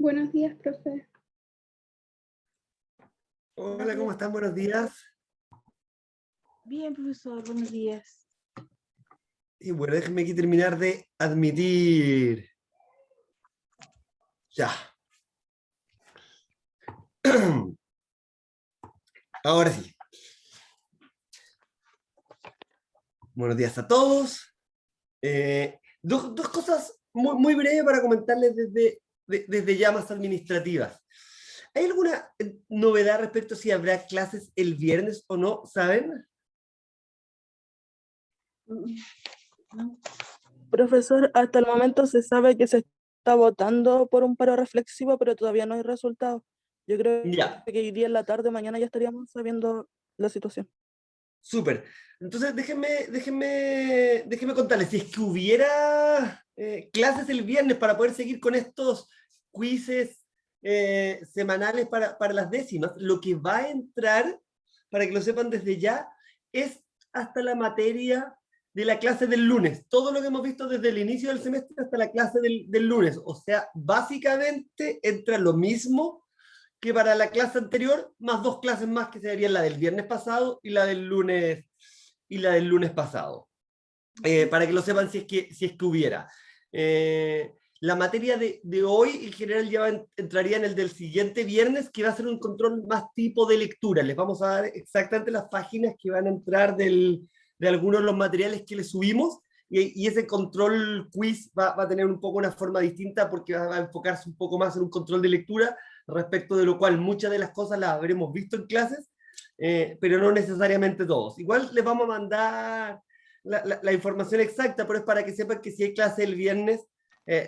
Buenos días, profe. Hola, ¿cómo están? Buenos días. Bien, profesor, buenos días. Y bueno, déjenme aquí terminar de admitir. Ya. Ahora sí. Buenos días a todos. Dos cosas muy breves para comentarles desde ya más administrativas. ¿Hay alguna novedad respecto a si habrá clases el viernes o no? ¿Saben? Profesor, hasta el momento se sabe que se está votando por un paro reflexivo, pero todavía no hay resultados. Yo creo Ya, que hoy día en la tarde, mañana ya estaríamos sabiendo la situación. súper. Entonces déjenme contarles, si es que hubiera clases el viernes para poder seguir con estos quizzes semanales para las décimas, lo que va a entrar, para que lo sepan desde ya, es hasta la materia de la clase del lunes. Todo lo que hemos visto desde el inicio del semestre hasta la clase del lunes. O sea, básicamente entra lo mismo que para la clase anterior, más dos clases más que serían la del viernes pasado y la del lunes pasado. Para que lo sepan si es que hubiera. La materia de hoy, en general, ya entraría en el del siguiente viernes, que va a ser un control más tipo de lectura. Les vamos a dar exactamente las páginas que van a entrar de algunos de los materiales que les subimos, y ese control quiz va a tener un poco una forma distinta porque va a enfocarse un poco más en un control de lectura, respecto de lo cual muchas de las cosas las habremos visto en clases, pero no necesariamente todos. Igual les vamos a mandar la información exacta, pero es para que sepan que si hay clase el viernes,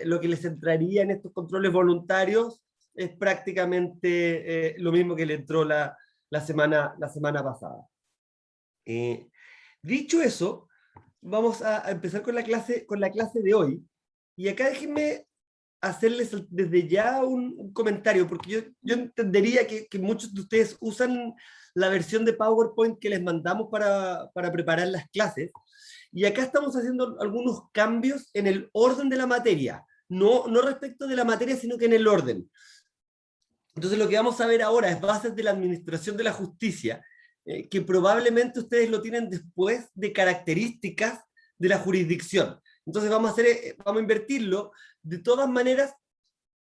lo que les entraría en estos controles voluntarios es prácticamente lo mismo que le entró la semana pasada. Dicho eso, vamos a empezar con la clase de hoy. Y acá déjenme hacerles desde ya un comentario, porque yo entendería que muchos de ustedes usan la versión de PowerPoint que les mandamos para preparar las clases, y acá estamos haciendo algunos cambios en el orden de la materia, no respecto de la materia, sino que en el orden. Entonces lo que vamos a ver ahora es bases de la administración de la justicia, que probablemente ustedes lo tienen después de características de la jurisdicción. Entonces vamos a invertirlo. De todas maneras,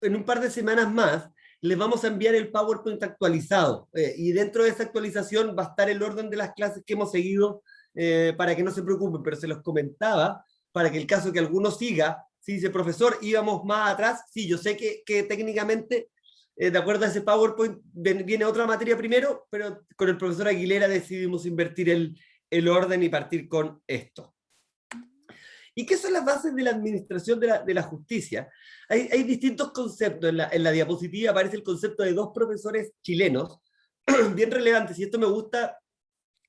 en un par de semanas más, les vamos a enviar el PowerPoint actualizado, y dentro de esa actualización va a estar el orden de las clases que hemos seguido, para que no se preocupen, pero se los comentaba para que el caso que alguno siga, si dice, profesor, íbamos más atrás, sí, yo sé que técnicamente, de acuerdo a ese PowerPoint, viene otra materia primero, pero con el profesor Aguilera decidimos invertir el orden y partir con esto. ¿Y qué son las bases de la administración de la justicia? Hay distintos conceptos. En la diapositiva aparece el concepto de dos profesores chilenos, bien relevantes, y esto me gusta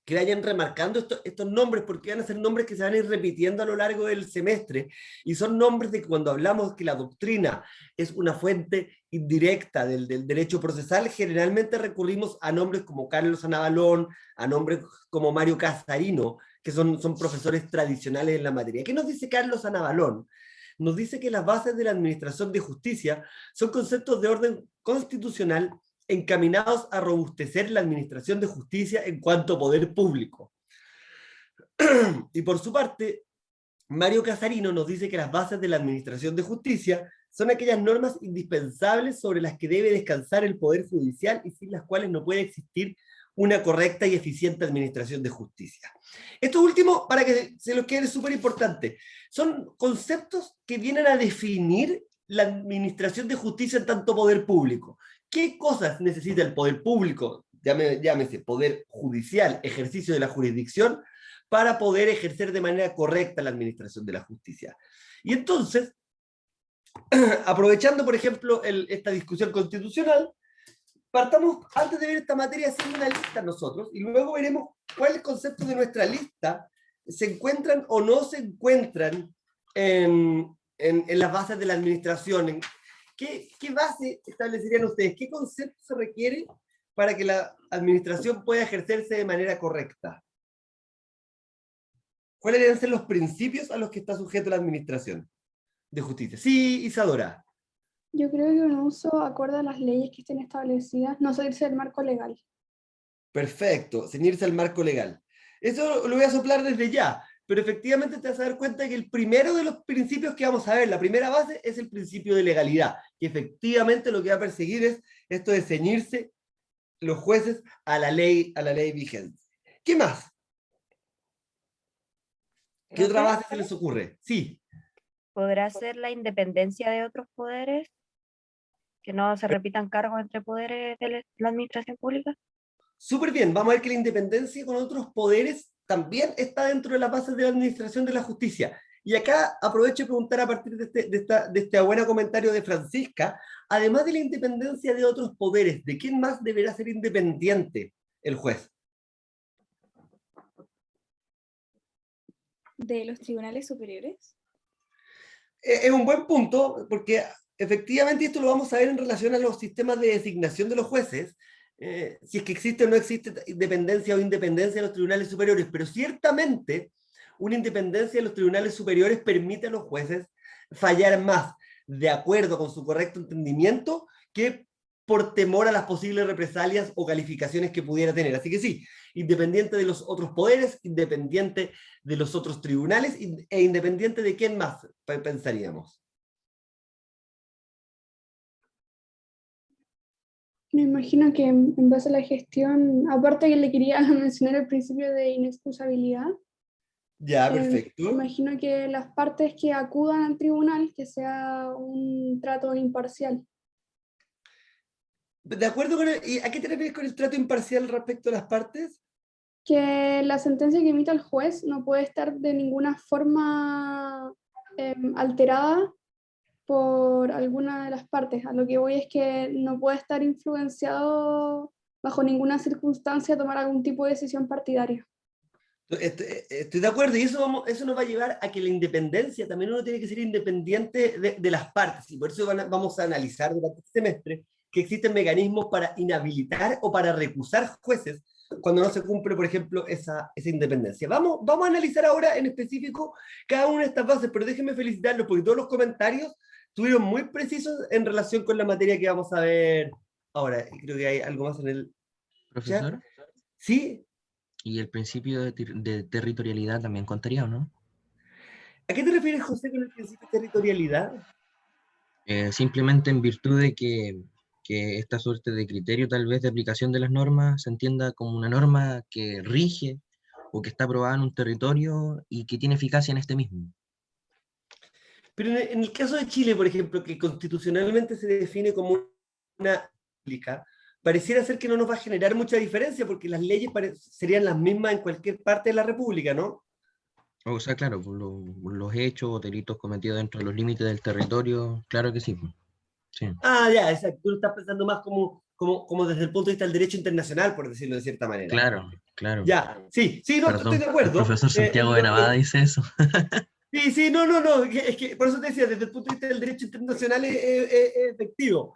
que vayan remarcando estos nombres, porque van a ser nombres que se van a ir repitiendo a lo largo del semestre, y son nombres de que cuando hablamos que la doctrina es una fuente indirecta del derecho procesal, generalmente recurrimos a nombres como Carlos Anabalón, a nombres como Mario Casarino, que son profesores tradicionales en la materia. ¿Qué nos dice Carlos Anabalón? Nos dice que las bases de la administración de justicia son conceptos de orden constitucional encaminados a robustecer la administración de justicia en cuanto a poder público. Y por su parte, Mario Casarino nos dice que las bases de la administración de justicia son aquellas normas indispensables sobre las que debe descansar el Poder Judicial y sin las cuales no puede existir una correcta y eficiente administración de justicia. Esto último, para que se los quede súper importante, son conceptos que vienen a definir la administración de justicia en tanto poder público. ¿Qué cosas necesita el poder público, llámese poder judicial, ejercicio de la jurisdicción, para poder ejercer de manera correcta la administración de la justicia? Y entonces, aprovechando, por ejemplo, esta discusión constitucional, partamos, antes de ver esta materia, haciendo una lista nosotros, y luego veremos cuáles conceptos de nuestra lista se encuentran o no se encuentran en las bases de la administración. ¿Qué base establecerían ustedes? ¿Qué concepto se requiere para que la administración pueda ejercerse de manera correcta? ¿Cuáles deben ser los principios a los que está sujeta la administración de justicia? Sí, Isadora. Yo creo que un uso acorde a las leyes que estén establecidas, no salirse del marco legal. Perfecto, ceñirse al marco legal. Eso lo voy a soplar desde ya, pero efectivamente te vas a dar cuenta que el primero de los principios que vamos a ver, la primera base, es el principio de legalidad, que efectivamente lo que va a perseguir es esto de ceñirse los jueces a la ley vigente. ¿Qué más? ¿Qué otra Profe, base se les ocurre? Sí. ¿podrá ser la independencia de otros poderes? Que no se repitan cargos entre poderes de la administración pública. Súper bien, vamos a ver que la independencia con otros poderes también está dentro de las bases de la administración de la justicia. Y acá aprovecho de preguntar a partir de este buen comentario de Francisca, además de la independencia de otros poderes, ¿de quién más deberá ser independiente el juez? ¿De los tribunales superiores? Es un buen punto, porque efectivamente esto lo vamos a ver en relación a los sistemas de designación de los jueces, si es que existe o no existe independencia o independencia de los tribunales superiores, pero ciertamente una independencia de los tribunales superiores permite a los jueces fallar más de acuerdo con su correcto entendimiento que por temor a las posibles represalias o calificaciones que pudiera tener. Así que sí, independiente de los otros poderes, independiente de los otros tribunales e independiente de quién más pensaríamos. Me imagino que en base a la gestión, aparte que le quería mencionar el principio de inexcusabilidad, Ya, me perfecto. imagino que las partes que acudan al tribunal, que sea un trato imparcial. ¿De acuerdo con ¿y a qué te refieres con el trato imparcial respecto a las partes? Que la sentencia que emita el juez no puede estar de ninguna forma alterada por alguna de las partes. A lo que voy es que no puede estar influenciado bajo ninguna circunstancia a tomar algún tipo de decisión partidaria. Estoy de acuerdo, y eso nos va a llevar a que la independencia, también uno tiene que ser independiente de las partes, y por eso vamos a analizar durante este semestre que existen mecanismos para inhabilitar o para recusar jueces cuando no se cumple, por ejemplo, esa independencia. Vamos a analizar ahora en específico cada una de estas bases, pero déjenme felicitarlos porque todos los comentarios estuvieron muy precisos en relación con la materia que vamos a ver ahora. Y creo que hay algo más en el chat. Profesor, ¿Sí? ¿y el principio de territorialidad también contaría o no? ¿A qué te refieres, José, con el principio de territorialidad? Simplemente en virtud de que esta suerte de criterio tal vez de aplicación de las normas se entienda como una norma que rige o que está aprobada en un territorio y que tiene eficacia en este mismo. Pero en el caso de Chile, por ejemplo, que constitucionalmente se define como una república, pareciera ser que no nos va a generar mucha diferencia porque las leyes serían las mismas en cualquier parte de la república, ¿no? O sea, claro, por los hechos o delitos cometidos dentro de los límites del territorio, claro que sí. Sí. Ah, ya, exacto. Tú lo estás pensando más como desde el punto de vista del derecho internacional, por decirlo de cierta manera. Claro, claro. Ya, sí, no, Perdón, estoy de acuerdo. el profesor Santiago de Navada dice eso. Sí, no, es que por eso te decía, desde el punto de vista del derecho internacional es efectivo.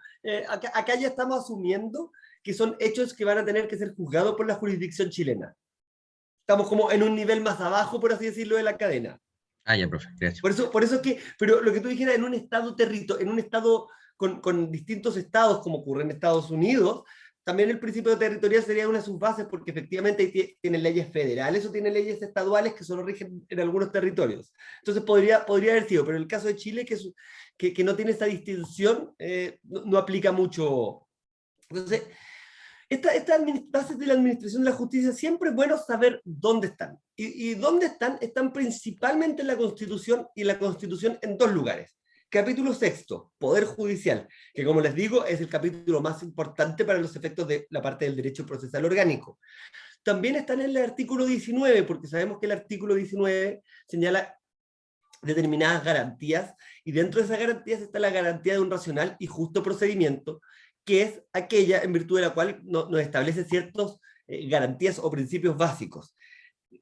Acá ya estamos asumiendo que son hechos que van a tener que ser juzgados por la jurisdicción chilena. Estamos como en un nivel más abajo, por así decirlo, de la cadena. Ah, ya, profe, gracias. Por eso que, pero lo que tú dijeras, en un estado con distintos estados, como ocurre en Estados Unidos, también el principio territorial sería una de sus bases, porque efectivamente tienen leyes federales o tienen leyes estaduales que solo rigen en algunos territorios. Entonces podría haber sido, pero en el caso de Chile, que no tiene esa distinción, no aplica mucho. Entonces, estas bases de la administración de la justicia siempre es bueno saber dónde están. ¿Y dónde están? Están principalmente en la Constitución, y en la Constitución en dos lugares. Capítulo sexto, Poder Judicial, que como les digo es el capítulo más importante para los efectos de la parte del derecho procesal orgánico. También están en el artículo 19, porque sabemos que el artículo 19 señala determinadas garantías, y dentro de esas garantías está la garantía de un racional y justo procedimiento, que es aquella en virtud de la cual nos establece ciertas garantías o principios básicos.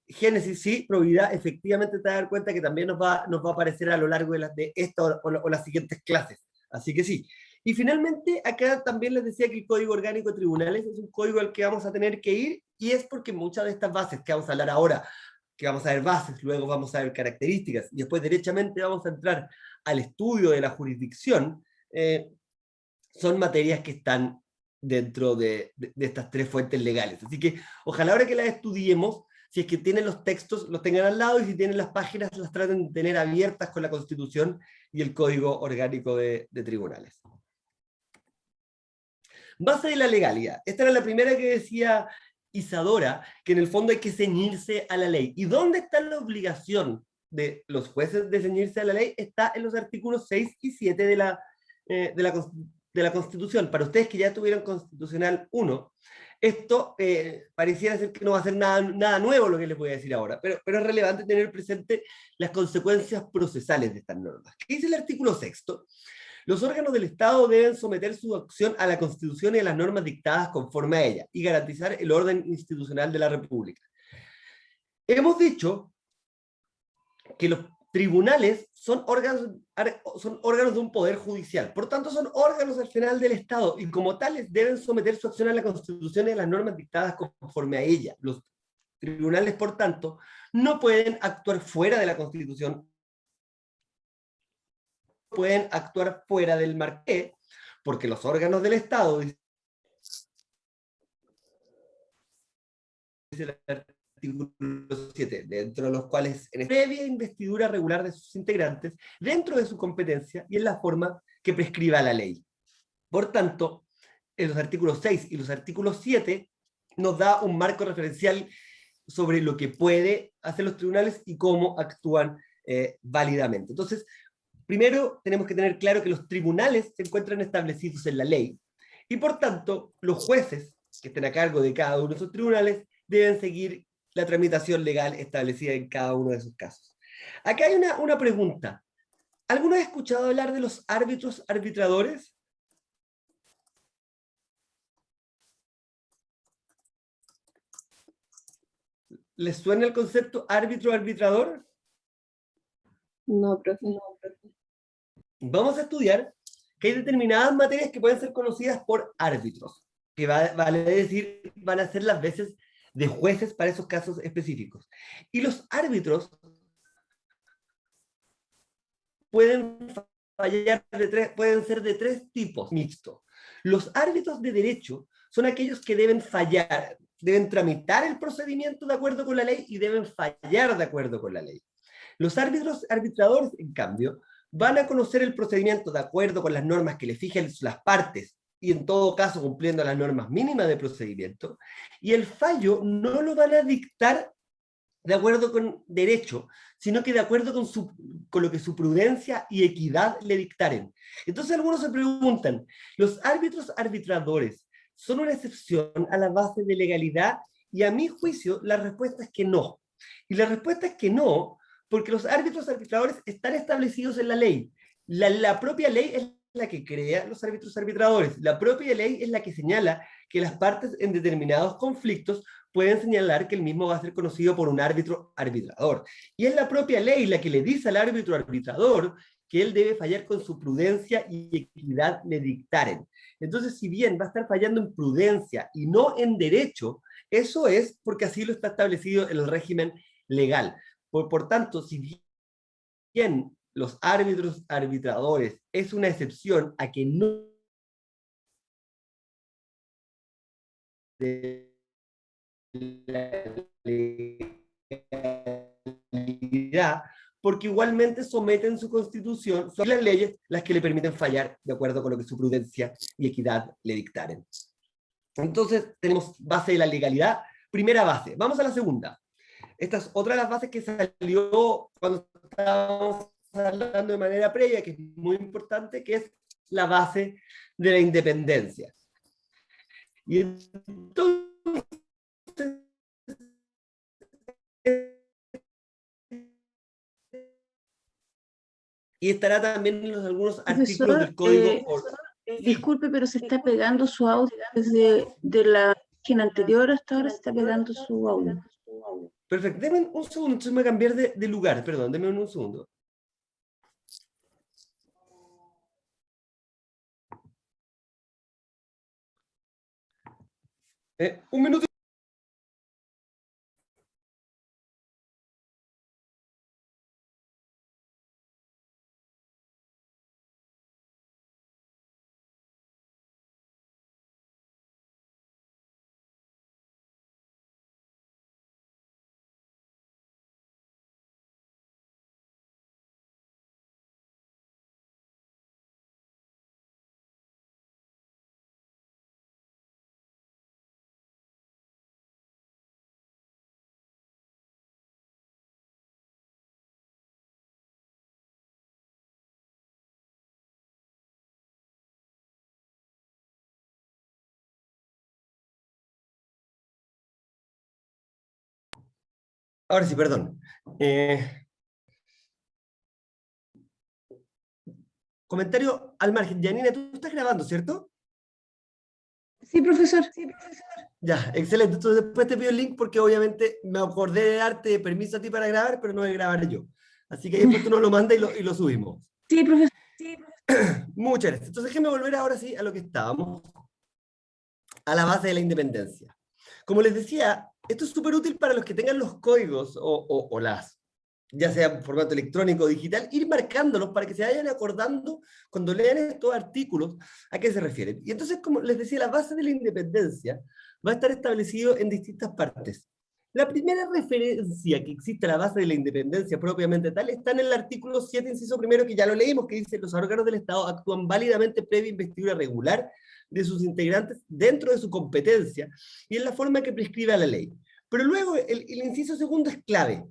Génesis, sí, probidad, efectivamente te vas a dar cuenta que también nos va a aparecer a lo largo de esta o las siguientes clases. Así que sí. Y finalmente, acá también les decía que el Código Orgánico de Tribunales es un código al que vamos a tener que ir, y es porque muchas de estas bases que vamos a hablar ahora, que vamos a ver bases, luego vamos a ver características, y después derechamente vamos a entrar al estudio de la jurisdicción, son materias que están dentro de estas tres fuentes legales. Así que ojalá ahora que las estudiemos, si es que tienen los textos, los tengan al lado, y si tienen las páginas, las traten de tener abiertas con la Constitución y el Código Orgánico de Tribunales. Base de la legalidad. Esta era la primera que decía Isadora, que en el fondo hay que ceñirse a la ley. ¿Y dónde está la obligación de los jueces de ceñirse a la ley? Está en los artículos 6 y 7 de la Constitución. Para ustedes que ya tuvieron Constitucional 1, esto pareciera ser que no va a ser nada nuevo lo que les voy a decir ahora, pero es relevante tener presente las consecuencias procesales de estas normas. ¿Qué dice el artículo 6? Los órganos del Estado deben someter su acción a la Constitución y a las normas dictadas conforme a ella, y garantizar el orden institucional de la República. Hemos dicho que los tribunales son órganos de un poder judicial, por tanto son órganos al final del Estado, y como tales deben someter su acción a la Constitución y a las normas dictadas conforme a ella. Los tribunales, por tanto, no pueden actuar fuera de la Constitución, pueden actuar fuera del marqués, porque los órganos del Estado, dice el artículo 7, dentro de los cuales, en previa investidura regular de sus integrantes, dentro de su competencia y en la forma que prescriba la ley. Por tanto, en los artículos 6 y los artículos 7 nos da un marco referencial sobre lo que puede hacer los tribunales y cómo actúan válidamente. Entonces, primero tenemos que tener claro que los tribunales se encuentran establecidos en la ley, y por tanto los jueces que estén a cargo de cada uno de esos tribunales deben seguir la tramitación legal establecida en cada uno de esos casos. Acá hay una pregunta. ¿Alguno ha escuchado hablar de los árbitros arbitradores? ¿Les suena el concepto árbitro-arbitrador? No, profe. Vamos a estudiar que hay determinadas materias que pueden ser conocidas por árbitros, que vale decir, van a ser las veces de jueces para esos casos específicos. Y los árbitros pueden pueden ser de tres tipos mixtos. Los árbitros de derecho son aquellos que deben fallar, deben tramitar el procedimiento de acuerdo con la ley y deben fallar de acuerdo con la ley. Los árbitros arbitradores, en cambio, van a conocer el procedimiento de acuerdo con las normas que le fijan las partes, y en todo caso cumpliendo las normas mínimas de procedimiento, y el fallo no lo van a dictar de acuerdo con derecho, sino que de acuerdo con lo que su prudencia y equidad le dictaren. Entonces algunos se preguntan, ¿los árbitros arbitradores son una excepción a la base de legalidad? Y a mi juicio la respuesta es que no. Y la respuesta es que no, porque los árbitros arbitradores están establecidos en la ley. La propia ley es la que crea los árbitros arbitradores. La propia ley es la que señala que las partes en determinados conflictos pueden señalar que el mismo va a ser conocido por un árbitro arbitrador. Y es la propia ley la que le dice al árbitro arbitrador que él debe fallar con su prudencia y equidad le dictaren. Entonces, si bien va a estar fallando en prudencia y no en derecho, eso es porque así lo está establecido en el régimen legal. Por tanto, si bien los árbitros arbitradores es una excepción a que no de la legalidad, porque igualmente someten su constitución, son las leyes las que le permiten fallar de acuerdo con lo que su prudencia y equidad le dictaren. Entonces tenemos base de la legalidad, primera base. Vamos a la segunda. Esta es otra de las bases que salió cuando estábamos hablando de manera previa, que es muy importante, que es la base de la independencia. Y entonces, y estará también en algunos artículos del código. Disculpe, pero se está pegando su audio desde de la página anterior hasta ahora se está pegando su audio. Perfecto, denme un segundo, entonces me voy a cambiar de lugar, perdón, denme un segundo. Un minuto. Ahora sí, perdón. Comentario al margen. Janina, tú estás grabando, ¿cierto? Sí, profesor. Ya, excelente. Entonces después te pido el link porque obviamente me acordé de darte permiso a ti para grabar, pero no de grabar yo. Así que después tú nos lo mandas y lo subimos. Sí, profesor. Muchas gracias. Entonces déjenme volver ahora sí a lo que estábamos, a la base de la independencia. Como les decía, esto es súper útil para los que tengan los códigos o las, ya sea en formato electrónico o digital, ir marcándolos para que se vayan acordando cuando lean estos artículos a qué se refieren. Y entonces, como les decía, la base de la independencia va a estar establecido en distintas partes. La primera referencia que existe a la base de la independencia propiamente tal está en el artículo 7, inciso primero, que ya lo leímos, que dice: los órganos del Estado actúan válidamente previa investidura regular de sus integrantes dentro de su competencia y en la forma que prescribe la ley. Pero luego el inciso segundo es clave.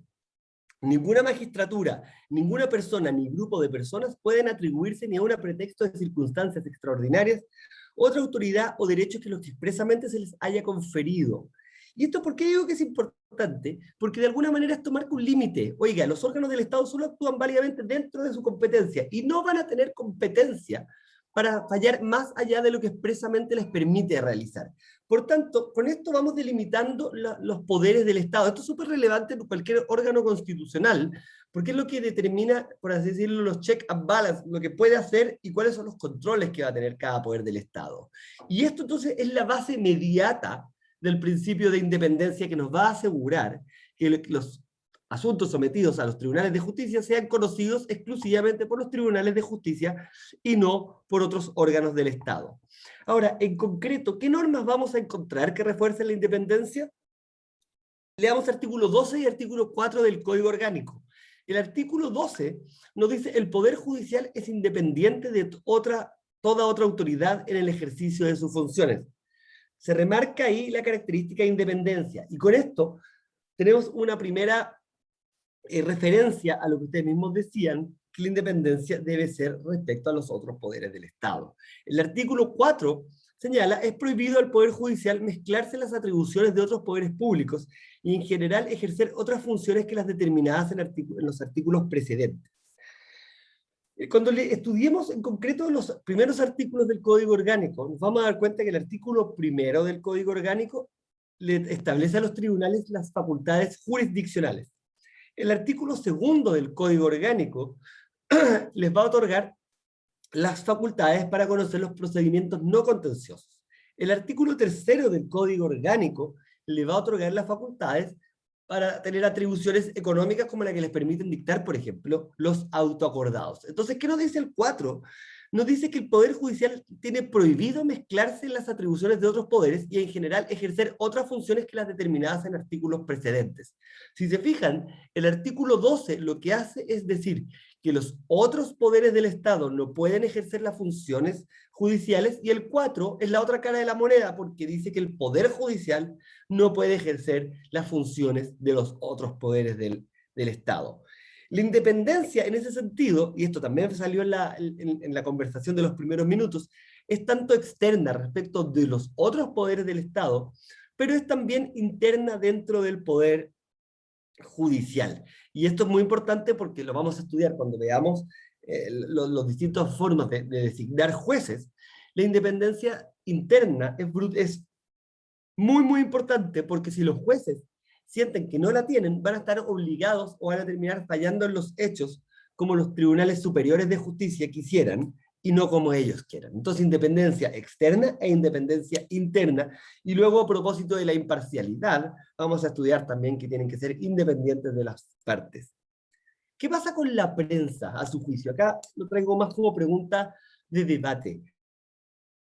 Ninguna magistratura, ninguna persona ni grupo de personas pueden atribuirse ni a un pretexto de circunstancias extraordinarias otra autoridad o derechos que los que expresamente se les haya conferido. ¿Y esto por qué digo que es importante? Porque de alguna manera esto marca un límite. Oiga, los órganos del Estado solo actúan válidamente dentro de su competencia y no van a tener competencia para fallar más allá de lo que expresamente les permite realizar. Por tanto, con esto vamos delimitando los poderes del Estado. Esto es súper relevante en cualquier órgano constitucional, porque es lo que determina, por así decirlo, los check and balance, lo que puede hacer y cuáles son los controles que va a tener cada poder del Estado. Y esto entonces es la base inmediata del principio de independencia que nos va a asegurar que los asuntos sometidos a los tribunales de justicia sean conocidos exclusivamente por los tribunales de justicia y no por otros órganos del Estado. Ahora, en concreto, ¿qué normas vamos a encontrar que refuercen la independencia? Leamos artículo 12 y artículo 4 del Código Orgánico. El artículo 12 nos dice: el Poder Judicial es independiente de toda otra autoridad en el ejercicio de sus funciones. Se remarca ahí la característica de independencia. Y con esto tenemos una primera referencia a lo que ustedes mismos decían, que la independencia debe ser respecto a los otros poderes del Estado. El artículo 4 señala: es prohibido al Poder Judicial mezclarse en las atribuciones de otros poderes públicos y en general ejercer otras funciones que las determinadas en los artículos precedentes. Cuando estudiemos en concreto los primeros artículos del Código Orgánico, nos vamos a dar cuenta que el artículo primero del Código Orgánico le establece a los tribunales las facultades jurisdiccionales. El artículo segundo del Código Orgánico les va a otorgar las facultades para conocer los procedimientos no contenciosos. El artículo tercero del Código Orgánico le va a otorgar las facultades para tener atribuciones económicas como la que les permiten dictar, por ejemplo, los autoacordados. Entonces, ¿qué nos dice el 4? Nos dice que el Poder Judicial tiene prohibido mezclarse en las atribuciones de otros poderes y en general ejercer otras funciones que las determinadas en artículos precedentes. Si se fijan, el artículo 12 lo que hace es decir que los otros poderes del Estado no pueden ejercer las funciones judiciales, y el 4 es la otra cara de la moneda, porque dice que el Poder Judicial no puede ejercer las funciones de los otros poderes del Estado. La independencia en ese sentido, y esto también salió en la conversación de los primeros minutos, es tanto externa respecto de los otros poderes del Estado, pero es también interna dentro del poder judicial. Y esto es muy importante porque lo vamos a estudiar cuando veamos los distintas formas de designar jueces. La independencia interna es muy, muy importante, porque si los jueces sienten que no la tienen, van a estar obligados o van a terminar fallando en los hechos como los tribunales superiores de justicia quisieran y no como ellos quieran. Entonces, independencia externa e independencia interna. Y luego, a propósito de la imparcialidad, vamos a estudiar también que tienen que ser independientes de las partes. ¿Qué pasa con la prensa, a su juicio? Acá lo traigo más como pregunta de debate.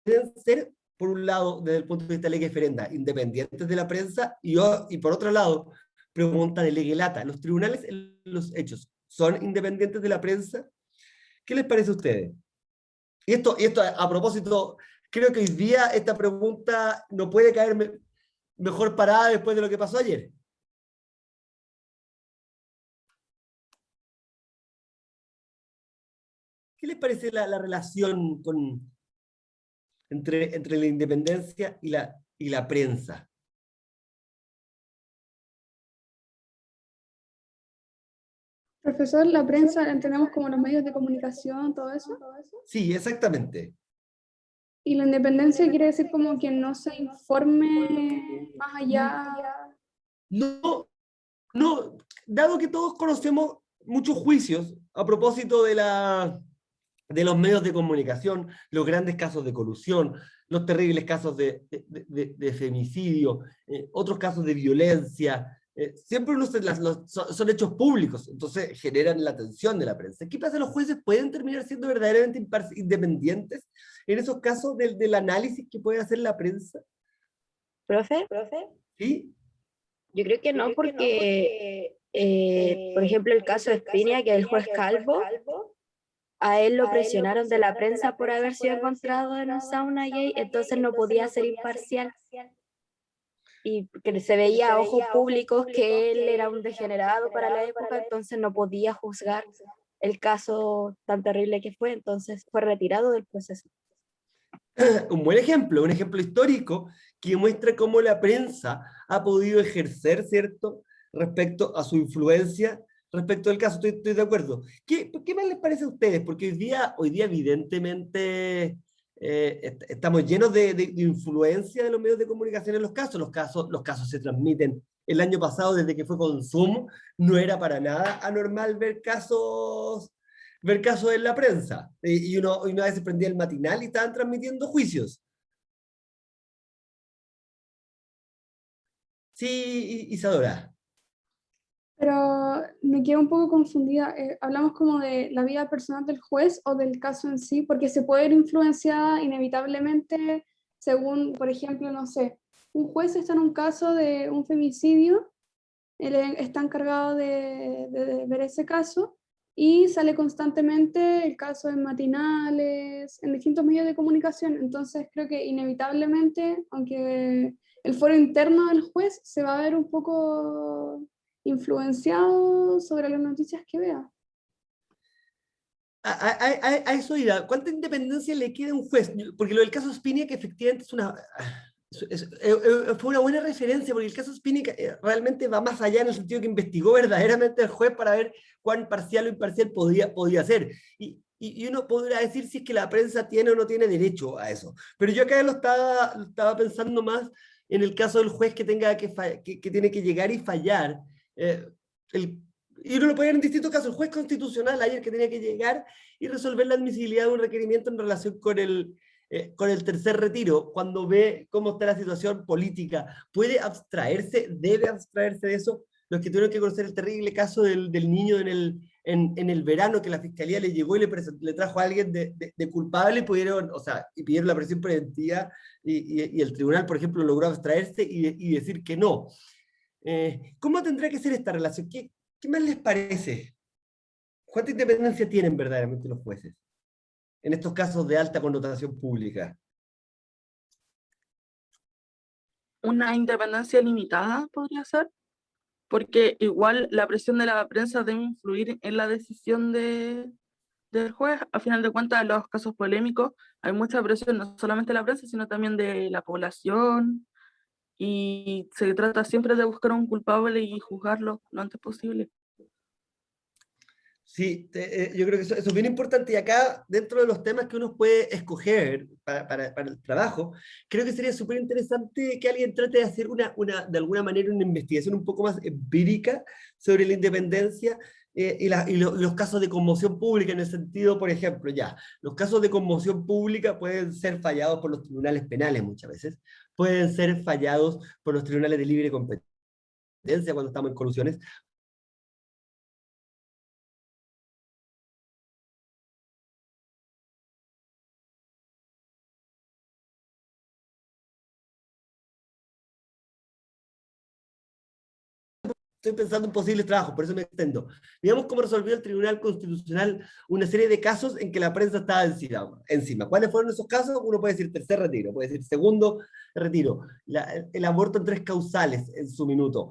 ¿Deben ser, por un lado, desde el punto de vista de ley referenda, independientes de la prensa? Y por otro lado, pregunta de ley lata: ¿los tribunales en los hechos son independientes de la prensa? ¿Qué les parece a ustedes? Y esto a propósito, creo que hoy día esta pregunta no puede caer mejor parada después de lo que pasó ayer. ¿Qué les parece la relación entre la independencia y la prensa? Profesor, la prensa la entendemos como los medios de comunicación, todo eso. Sí, exactamente. Y la independencia quiere decir como que no se informe más allá. No, no, dado que todos conocemos muchos juicios a propósito de los medios de comunicación, los grandes casos de colusión, los terribles casos de femicidio, otros casos de violencia, siempre son hechos públicos, entonces generan la atención de la prensa. ¿Qué pasa? ¿Los jueces pueden terminar siendo verdaderamente independientes en esos casos del análisis que puede hacer la prensa? ¿Profe? ¿Sí? Yo creo que no, porque, por ejemplo, el caso de Espinia, que el juez Calvo, a él lo presionaron de la prensa por haber sido encontrado en un sauna gay, entonces no podía ser imparcial. Y que se veía a ojos públicos que él era un degenerado para la época, entonces no podía juzgar el caso tan terrible que fue, entonces fue retirado del proceso. Un buen ejemplo, un ejemplo histórico que muestra cómo la prensa ha podido ejercer, ¿cierto?, respecto a su influencia, respecto al caso. Estoy de acuerdo. ¿Qué más les parece a ustedes? Porque hoy día evidentemente, estamos llenos de influencia de los medios de comunicación en los casos. Los casos se transmiten. El año pasado, desde que fue Consumo, no era para nada anormal ver casos en la prensa. Y uno a veces prendía el matinal y estaban transmitiendo juicios. Sí, Isadora. Pero me quedo un poco confundida. ¿Hablamos como de la vida personal del juez o del caso en sí? Porque se puede ver influenciada inevitablemente según, por ejemplo, no sé, un juez está en un caso de un femicidio, él está encargado de ver ese caso y sale constantemente el caso en matinales, en distintos medios de comunicación. Entonces creo que inevitablemente, aunque el foro interno del juez se va a ver un poco influenciado sobre las noticias que vea. A eso iba. ¿Cuánta independencia le queda a un juez? Porque lo del caso Spinac, que efectivamente fue una buena referencia, porque el caso Spinac realmente va más allá en el sentido que investigó verdaderamente el juez para ver cuán parcial o imparcial podía ser. Y uno podrá decir si es que la prensa tiene o no tiene derecho a eso. Pero yo acá lo estaba pensando más en el caso del juez que tiene que llegar y fallar. Y uno lo puede ver en distintos casos. El juez constitucional ayer que tenía que llegar y resolver la admisibilidad de un requerimiento en relación con el tercer retiro, cuando ve cómo está la situación política, ¿puede abstraerse? ¿Debe abstraerse de eso? Los que tuvieron que conocer el terrible caso del niño en el verano, que la fiscalía le llegó y le trajo a alguien de culpable y pidieron la prisión preventiva y el tribunal, por ejemplo, logró abstraerse y decir que no. ¿Cómo tendrá que ser esta relación? ¿Qué más les parece? ¿Cuánta independencia tienen verdaderamente los jueces en estos casos de alta connotación pública? Una independencia limitada podría ser, porque igual la presión de la prensa debe influir en la decisión del juez. A final de cuentas, en los casos polémicos hay mucha presión, no solamente de la prensa, sino también de la población, y se trata siempre de buscar un culpable y juzgarlo lo antes posible. Sí, yo creo que eso es bien importante, y acá, dentro de los temas que uno puede escoger para el trabajo, creo que sería súper interesante que alguien trate de hacer de alguna manera una investigación un poco más empírica sobre la independencia y los casos de conmoción pública, en el sentido, por ejemplo, los casos de conmoción pública pueden ser fallados por los tribunales penales muchas veces, pueden ser fallados por los tribunales de libre competencia cuando estamos en colusiones. Estoy pensando en posibles trabajos, por eso me extendo. Digamos cómo resolvió el Tribunal Constitucional una serie de casos en que la prensa estaba encima. ¿Cuáles fueron esos casos? Uno puede decir tercer retiro, puede decir segundo retiro, el aborto en 3 causales en su minuto,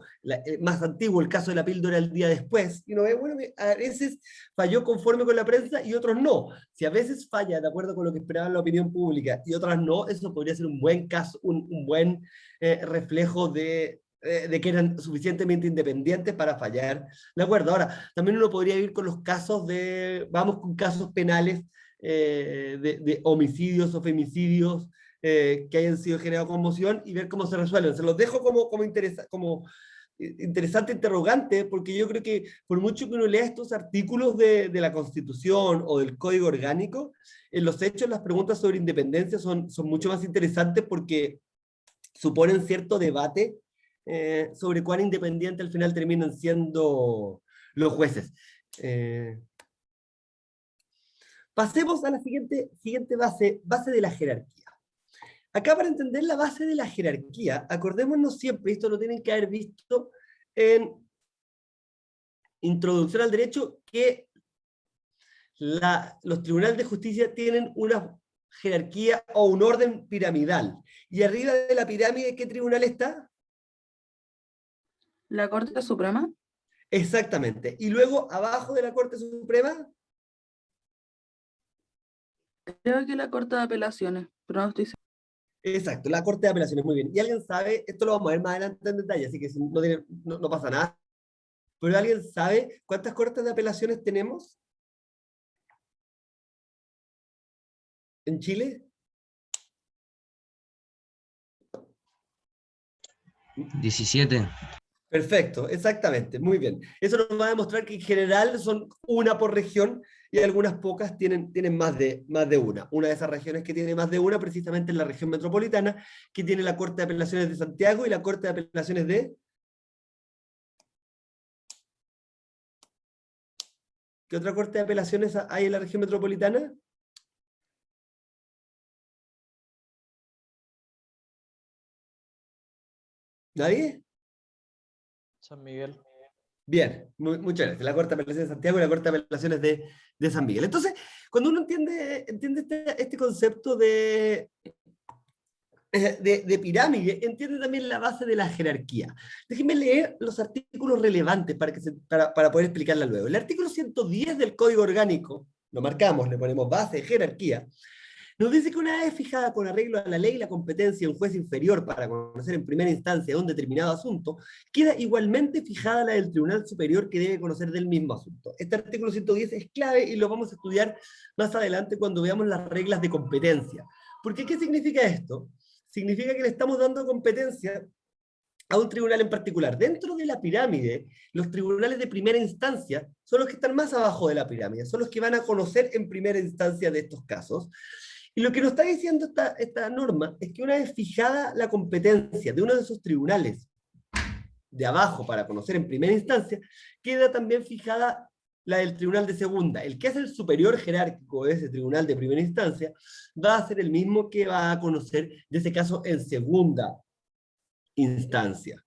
más antiguo, el caso de la píldora el día después, y uno ve, bueno, a veces falló conforme con la prensa y otros no. Si a veces falla de acuerdo con lo que esperaba la opinión pública y otras no, eso podría ser un buen caso, un buen reflejo de de que eran suficientemente independientes para fallar el acuerdo. Ahora, también uno podría ir con los casos vamos con casos penales de homicidios o femicidios que hayan sido generados conmoción y ver cómo se resuelven. Se los dejo como interesante interrogante, porque yo creo que por mucho que uno lea estos artículos de la Constitución o del Código Orgánico, en los hechos las preguntas sobre independencia son mucho más interesantes porque suponen cierto debate sobre cuán independiente al final terminan siendo los jueces. Pasemos a la siguiente base de la jerarquía. Acá, para entender la base de la jerarquía, acordémonos siempre, esto lo tienen que haber visto en Introducción al Derecho, que los tribunales de justicia tienen una jerarquía o un orden piramidal. Y arriba de la pirámide, ¿qué tribunal está? La Corte Suprema. Exactamente. Y luego, abajo de la Corte Suprema, Creo que la Corte de Apelaciones, pero no estoy segura. exacto, la Corte de Apelaciones, muy bien. ¿Y alguien sabe? Esto lo vamos a ver más adelante en detalle, así que no pasa nada. ¿Pero alguien sabe cuántas Cortes de Apelaciones tenemos en Chile? 17. Perfecto, exactamente, muy bien. Eso nos va a demostrar que en general son una por región y algunas pocas tienen más de una. Una de esas regiones que tiene más de una precisamente es la región metropolitana, que tiene la Corte de Apelaciones de Santiago y la Corte de Apelaciones de... ¿Qué otra Corte de Apelaciones hay en la región metropolitana? ¿Nadie? San Miguel. Bien, muchas gracias. La Corte de Apelaciones de Santiago y la Corte de Apelaciones de San Miguel. Entonces, cuando uno entiende este concepto de pirámide, entiende también la base de la jerarquía. Déjenme leer los artículos relevantes para poder explicarla luego. El artículo 110 del Código Orgánico, lo marcamos, le ponemos base de jerarquía, nos dice que una vez fijada con arreglo a la ley la competencia de un juez inferior para conocer en primera instancia un determinado asunto, queda igualmente fijada la del Tribunal Superior que debe conocer del mismo asunto. Este artículo 110 es clave y lo vamos a estudiar más adelante cuando veamos las reglas de competencia. ¿Por qué? ¿Qué significa esto? Significa que le estamos dando competencia a un tribunal en particular. Dentro de la pirámide, los tribunales de primera instancia son los que están más abajo de la pirámide, son los que van a conocer en primera instancia de estos casos. Y lo que nos está diciendo esta norma es que una vez fijada la competencia de uno de esos tribunales de abajo para conocer en primera instancia, queda también fijada la del tribunal de segunda. El que es el superior jerárquico de ese tribunal de primera instancia va a ser el mismo que va a conocer de ese caso en segunda instancia.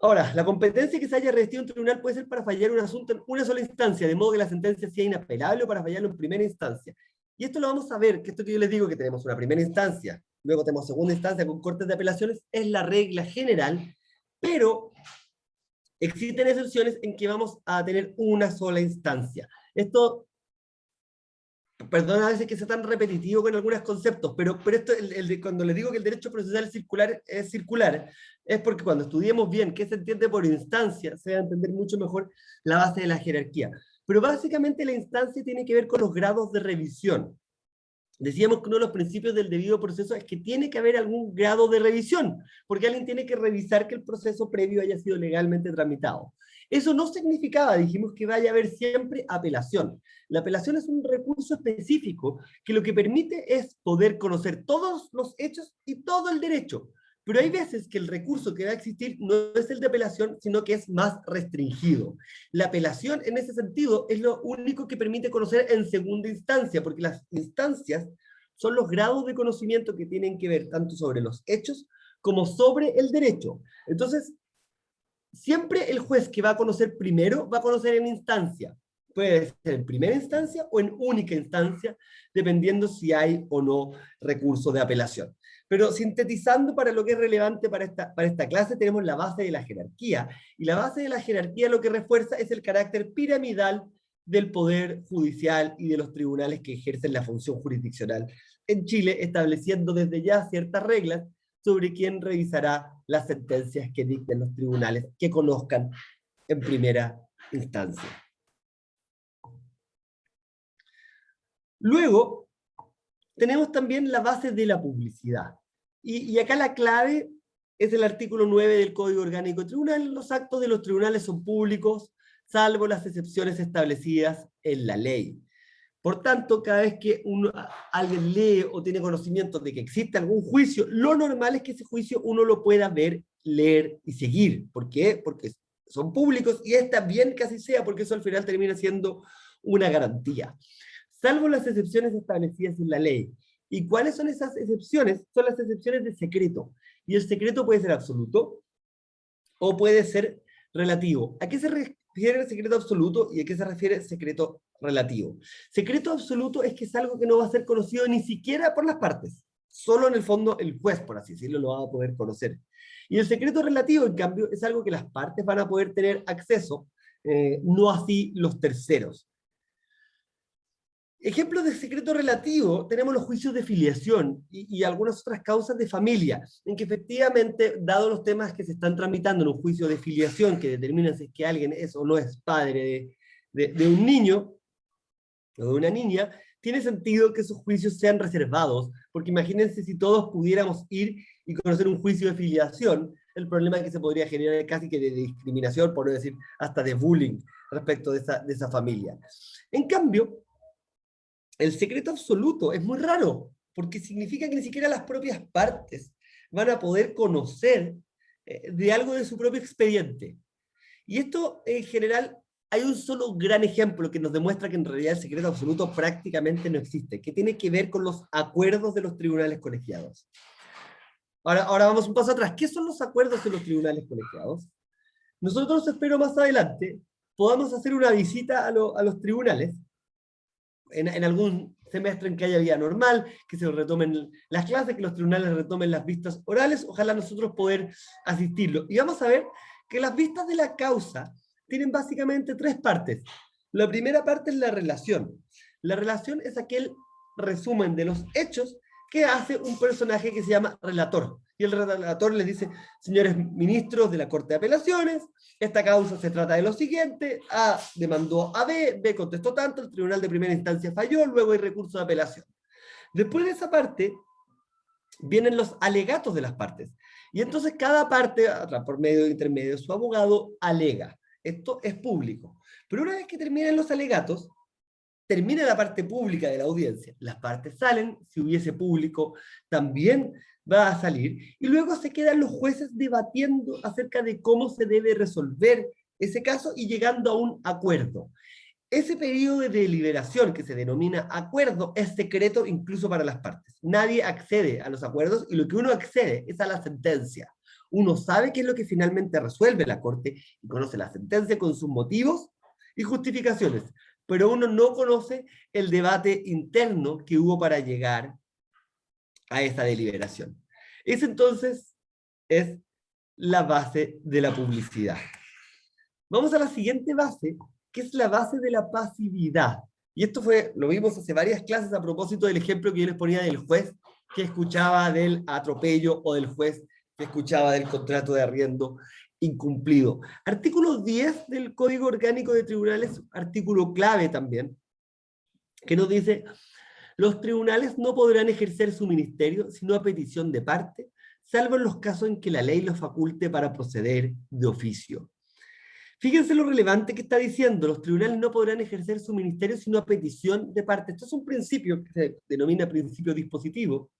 Ahora, la competencia que se haya revestido un tribunal puede ser para fallar un asunto en una sola instancia, de modo que la sentencia sea inapelable, o para fallarlo en primera instancia. Y esto lo vamos a ver, que esto que yo les digo, que tenemos una primera instancia, luego tenemos segunda instancia con cortes de apelaciones, es la regla general, pero existen excepciones en que vamos a tener una sola instancia. Esto, perdón a veces que sea tan repetitivo con algunos conceptos, pero esto, cuando les digo que el derecho procesal es circular, es porque cuando estudiemos bien qué se entiende por instancia, se va a entender mucho mejor la base de la jerarquía. Pero básicamente la instancia tiene que ver con los grados de revisión. Decíamos que uno de los principios del debido proceso es que tiene que haber algún grado de revisión, porque alguien tiene que revisar que el proceso previo haya sido legalmente tramitado. Eso no significaba, dijimos, que vaya a haber siempre apelación. La apelación es un recurso específico que lo que permite es poder conocer todos los hechos y todo el derecho. Pero hay veces que el recurso que va a existir no es el de apelación, sino que es más restringido. La apelación, en ese sentido, es lo único que permite conocer en segunda instancia, porque las instancias son los grados de conocimiento que tienen que ver tanto sobre los hechos como sobre el derecho. Entonces, siempre el juez que va a conocer primero, va a conocer en instancia. Puede ser en primera instancia o en única instancia, dependiendo si hay o no recurso de apelación. Pero sintetizando para lo que es relevante para esta clase, tenemos la base de la jerarquía. Y la base de la jerarquía lo que refuerza es el carácter piramidal del poder judicial y de los tribunales que ejercen la función jurisdiccional en Chile, estableciendo desde ya ciertas reglas sobre quién revisará las sentencias que dicten los tribunales que conozcan en primera instancia. Luego, tenemos también la base de la publicidad. Y acá la clave es el artículo 9 del Código Orgánico de Tribunales. Los actos de los tribunales son públicos, salvo las excepciones establecidas en la ley. Por tanto, cada vez que alguien lee o tiene conocimiento de que existe algún juicio, lo normal es que ese juicio uno lo pueda ver, leer y seguir. ¿Por qué? Porque son públicos y está bien que así sea, porque eso al final termina siendo una garantía. Salvo las excepciones establecidas en la ley. ¿Y cuáles son esas excepciones? Son las excepciones de secreto. Y el secreto puede ser absoluto o puede ser relativo. ¿A qué se refiere el secreto absoluto y a qué se refiere el secreto relativo? Secreto absoluto es que es algo que no va a ser conocido ni siquiera por las partes. Solo en el fondo el juez, por así decirlo, lo va a poder conocer. Y el secreto relativo, en cambio, es algo que las partes van a poder tener acceso, no así los terceros. Ejemplos de secreto relativo, tenemos los juicios de filiación y algunas otras causas de familia, en que efectivamente, dado los temas que se están tramitando en un juicio de filiación, que determinan si es que alguien es o no es padre de un niño o de una niña, tiene sentido que esos juicios sean reservados, porque imagínense si todos pudiéramos ir y conocer un juicio de filiación, el problema que se podría generar casi que de discriminación, por no decir hasta de bullying, respecto de esa familia. En cambio, el secreto absoluto es muy raro, porque significa que ni siquiera las propias partes van a poder conocer de algo de su propio expediente. Y esto, en general, hay un solo gran ejemplo que nos demuestra que en realidad el secreto absoluto prácticamente no existe, que tiene que ver con los acuerdos de los tribunales colegiados. Ahora vamos un paso atrás. ¿Qué son los acuerdos de los tribunales colegiados? Nosotros, espero más adelante, podamos hacer una visita a los tribunales, en algún semestre en que haya vida normal, que se retomen las clases, que los tribunales retomen las vistas orales, ojalá nosotros poder asistirlo. Y vamos a ver que las vistas de la causa tienen básicamente tres partes. La primera parte es la relación. La relación es aquel resumen de los hechos que hace un personaje que se llama relator. Y el relator les dice, señores ministros de la Corte de Apelaciones, esta causa se trata de lo siguiente, A demandó a B, B contestó tanto, el tribunal de primera instancia falló, luego hay recurso de apelación. Después de esa parte, vienen los alegatos de las partes. Y entonces cada parte, por medio de intermedio de su abogado, alega. Esto es público. Pero una vez que terminan los alegatos, termina la parte pública de la audiencia. Las partes salen, si hubiese público, también va a salir, y luego se quedan los jueces debatiendo acerca de cómo se debe resolver ese caso y llegando a un acuerdo. Ese periodo de deliberación que se denomina acuerdo es secreto incluso para las partes. Nadie accede a los acuerdos y lo que uno accede es a la sentencia. Uno sabe qué es lo que finalmente resuelve la Corte y conoce la sentencia con sus motivos y justificaciones, pero uno no conoce el debate interno que hubo para llegar a esa deliberación. Esa entonces es la base de la publicidad. Vamos a la siguiente base, que es la base de la pasividad. Y esto lo vimos hace varias clases a propósito del ejemplo que yo les ponía del juez que escuchaba del atropello o del juez que escuchaba del contrato de arriendo incumplido. Artículo 10 del Código Orgánico de Tribunales, artículo clave también, que nos dice: los tribunales no podrán ejercer su ministerio sino a petición de parte, salvo en los casos en que la ley los faculte para proceder de oficio. Fíjense lo relevante que está diciendo: los tribunales no podrán ejercer su ministerio sino a petición de parte. Esto es un principio que se denomina principio dispositivo,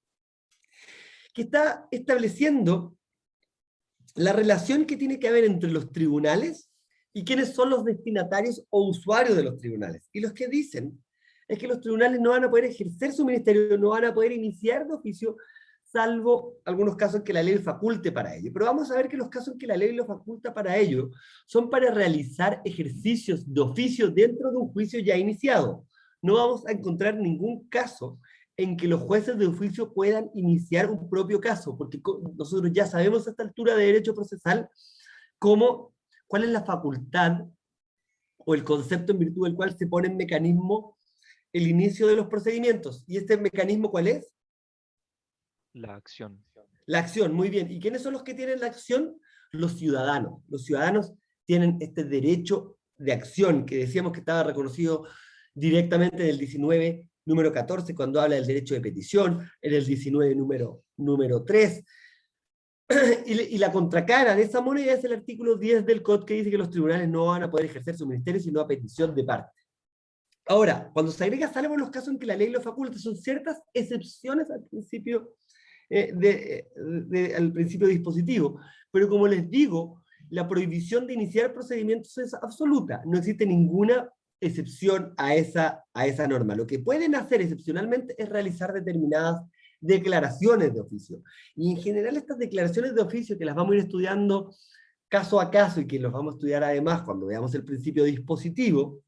que está estableciendo la relación que tiene que haber entre los tribunales y quiénes son los destinatarios o usuarios de los tribunales. Y los que dicen es que los tribunales no van a poder ejercer su ministerio, no van a poder iniciar de oficio, salvo algunos casos en que la ley faculte para ello. Pero vamos a ver que los casos en que la ley lo faculta para ello son para realizar ejercicios de oficio dentro de un juicio ya iniciado. No vamos a encontrar ningún caso en que los jueces de oficio puedan iniciar un propio caso, porque nosotros ya sabemos a esta altura de derecho procesal cuál es la facultad o el concepto en virtud del cual se pone en mecanismo el inicio de los procedimientos. ¿Y este mecanismo cuál es? La acción. La acción, muy bien. ¿Y quiénes son los que tienen la acción? Los ciudadanos. Los ciudadanos tienen este derecho de acción que decíamos que estaba reconocido directamente en el 19, número 14, cuando habla del derecho de petición, en el 19, número 3. Y la contracara de esa moneda es el artículo 10 del COD, que dice que los tribunales no van a poder ejercer su ministerio sino a petición de parte. Ahora, cuando se agrega salvo en los casos en que la ley lo faculta, son ciertas excepciones al principio al principio dispositivo. Pero como les digo, la prohibición de iniciar procedimientos es absoluta. No existe ninguna excepción a esa norma. Lo que pueden hacer excepcionalmente es realizar determinadas declaraciones de oficio. Y en general estas declaraciones de oficio, que las vamos a ir estudiando caso a caso y que los vamos a estudiar además cuando veamos el principio dispositivo,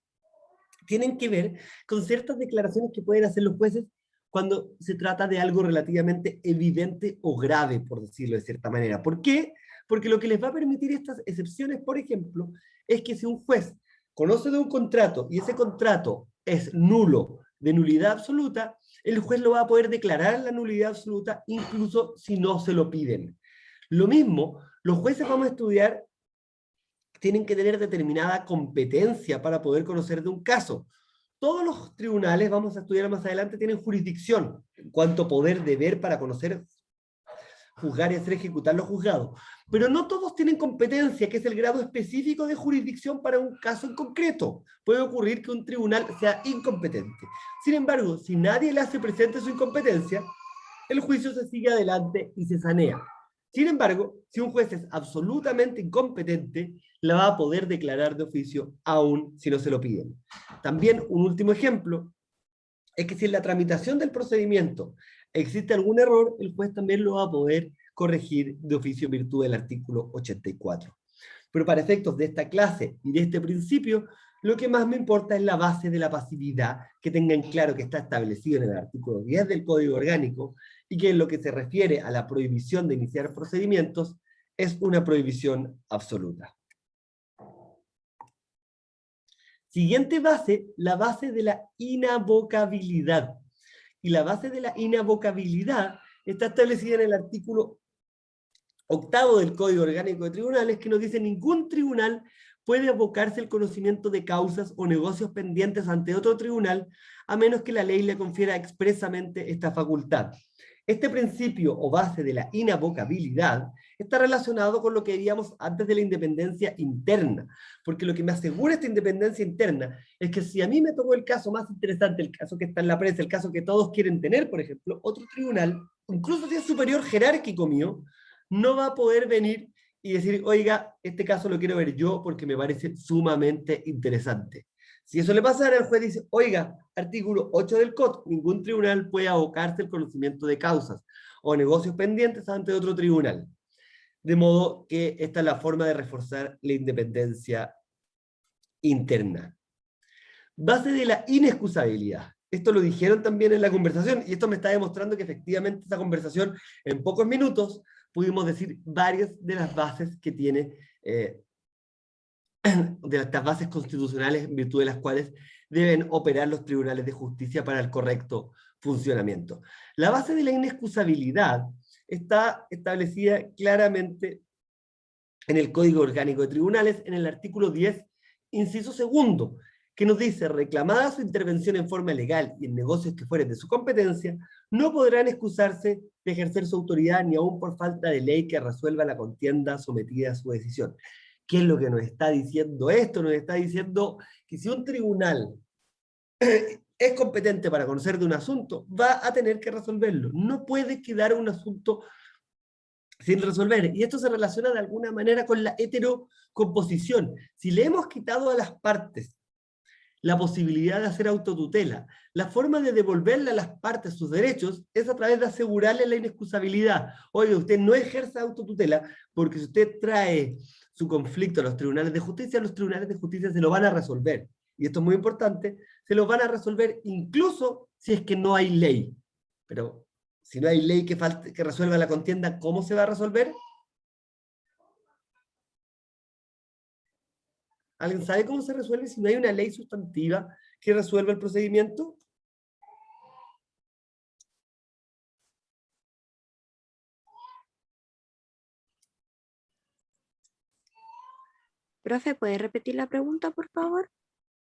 tienen que ver con ciertas declaraciones que pueden hacer los jueces cuando se trata de algo relativamente evidente o grave, por decirlo de cierta manera. ¿Por qué? Porque lo que les va a permitir estas excepciones, por ejemplo, es que si un juez conoce de un contrato y ese contrato es nulo, de nulidad absoluta, el juez lo va a poder declarar la nulidad absoluta incluso si no se lo piden. Lo mismo, los jueces vamos a estudiar, tienen que tener determinada competencia para poder conocer de un caso. Todos los tribunales, vamos a estudiar más adelante, tienen jurisdicción en cuanto a poder, deber para conocer, juzgar y hacer ejecutar los juzgados. Pero no todos tienen competencia, que es el grado específico de jurisdicción para un caso en concreto. Puede ocurrir que un tribunal sea incompetente. Sin embargo, si nadie le hace presente su incompetencia, el juicio se sigue adelante y se sanea. Sin embargo, si un juez es absolutamente incompetente, la va a poder declarar de oficio, aun si no se lo piden. También un último ejemplo es que si en la tramitación del procedimiento existe algún error, el juez también lo va a poder corregir de oficio en virtud del artículo 84. Pero para efectos de esta clase y de este principio, lo que más me importa es la base de la pasividad, que tengan claro que está establecido en el artículo 10 del Código Orgánico, y que en lo que se refiere a la prohibición de iniciar procedimientos, es una prohibición absoluta. Siguiente base, la base de la inavocabilidad. Y la base de la inavocabilidad está establecida en el artículo 8 del Código Orgánico de Tribunales, que nos dice: ningún tribunal puede abocarse el conocimiento de causas o negocios pendientes ante otro tribunal, a menos que la ley le confiera expresamente esta facultad. Este principio o base de la inavocabilidad está relacionado con lo que veíamos antes de la independencia interna, porque lo que me asegura esta independencia interna es que si a mí me tocó el caso más interesante, el caso que está en la prensa, el caso que todos quieren tener, por ejemplo, otro tribunal, incluso si es superior jerárquico mío, no va a poder venir y decir: oiga, este caso lo quiero ver yo porque me parece sumamente interesante. Si eso le pasara, el juez dice: oiga, artículo 8 del COD, ningún tribunal puede abocarse el conocimiento de causas o negocios pendientes ante otro tribunal. De modo que esta es la forma de reforzar la independencia interna. Base de la inexcusabilidad. Esto lo dijeron también en la conversación, y esto me está demostrando que efectivamente esa conversación, en pocos minutos, pudimos decir varias de las bases que tiene, de estas bases constitucionales en virtud de las cuales deben operar los tribunales de justicia para el correcto funcionamiento. La base de la inexcusabilidad está establecida claramente en el Código Orgánico de Tribunales, en el artículo 10, inciso segundo, que nos dice: reclamada su intervención en forma legal y en negocios que fueren de su competencia, no podrán excusarse de ejercer su autoridad ni aun por falta de ley que resuelva la contienda sometida a su decisión. ¿Qué es lo que nos está diciendo esto? Nos está diciendo que si un tribunal es competente para conocer de un asunto, va a tener que resolverlo. No puede quedar un asunto sin resolver. Y esto se relaciona de alguna manera con la heterocomposición. Si le hemos quitado a las partes la posibilidad de hacer autotutela, la forma de devolverle a las partes sus derechos es a través de asegurarle la inexcusabilidad. Oye, usted no ejerza autotutela porque si usted trae su conflicto a los tribunales de justicia se lo van a resolver. Y esto es muy importante, se lo van a resolver incluso si es que no hay ley. Pero si no hay ley que resuelva la contienda, ¿cómo se va a resolver? ¿Alguien sabe cómo se resuelve si no hay una ley sustantiva que resuelva el procedimiento? Profe, ¿puede repetir la pregunta, por favor?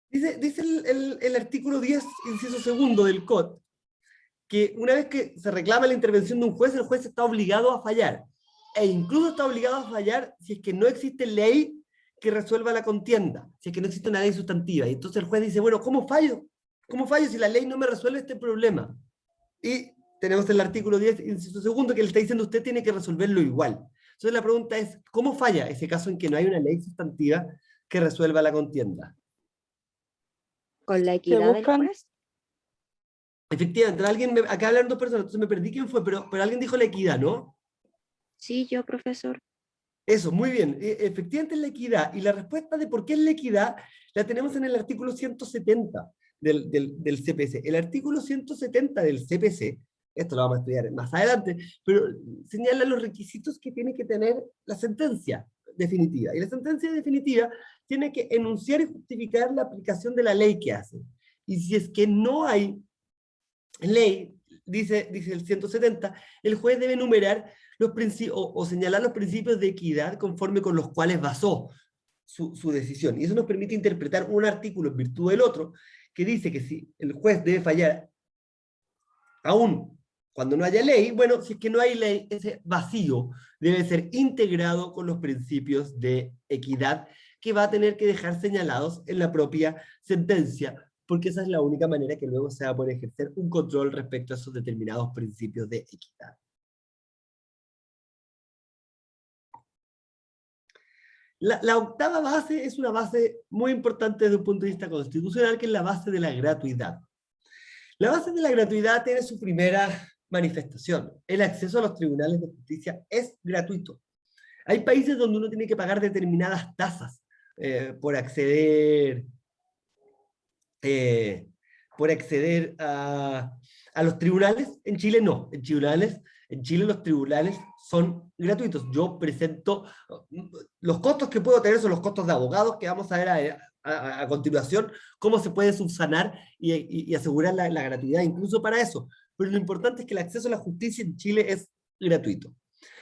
Dice el artículo 10, inciso segundo del COD, que una vez que se reclama la intervención de un juez, el juez está obligado a fallar. E incluso está obligado a fallar si es que no existe ley que resuelva la contienda, si es que no existe una ley sustantiva. Y entonces el juez dice, bueno, ¿cómo fallo? ¿Cómo fallo si la ley no me resuelve este problema? Y tenemos el artículo 10, inciso segundo, que le está diciendo usted tiene que resolverlo igual. Entonces la pregunta es, ¿cómo falla ese caso en que no hay una ley sustantiva que resuelva la contienda? ¿Con la equidad del buscan? juez? Efectivamente, acá hablaron dos personas, entonces me perdí quién fue, pero alguien dijo la equidad, ¿no? Sí, yo, profesor. Eso, muy bien. Efectivamente es la equidad. Y la respuesta de por qué es la equidad la tenemos en el artículo 170 del CPC. El artículo 170 del CPC, esto lo vamos a estudiar más adelante, pero señala los requisitos que tiene que tener la sentencia definitiva. Y la sentencia definitiva tiene que enunciar y justificar la aplicación de la ley que hace. Y si es que no hay ley, dice el 170, el juez debe enumerar los principios o señalar los principios de equidad conforme con los cuales basó su decisión. Y eso nos permite interpretar un artículo en virtud del otro, que dice que si el juez debe fallar aún cuando no haya ley, bueno, si es que no hay ley, ese vacío debe ser integrado con los principios de equidad que va a tener que dejar señalados en la propia sentencia, porque esa es la única manera que luego se va a poder ejercer un control respecto a esos determinados principios de equidad. La octava base es una base muy importante desde un punto de vista constitucional, que es la base de la gratuidad. La base de la gratuidad tiene su primera manifestación. El acceso a los tribunales de justicia es gratuito. Hay países donde uno tiene que pagar determinadas tasas por acceder a los tribunales. En Chile no. En Chile los tribunales son gratuitos. Yo presento, los costos que puedo tener son los costos de abogados, que vamos a ver a continuación cómo se puede subsanar y asegurar la gratuidad incluso para eso. Pero lo importante es que el acceso a la justicia en Chile es gratuito.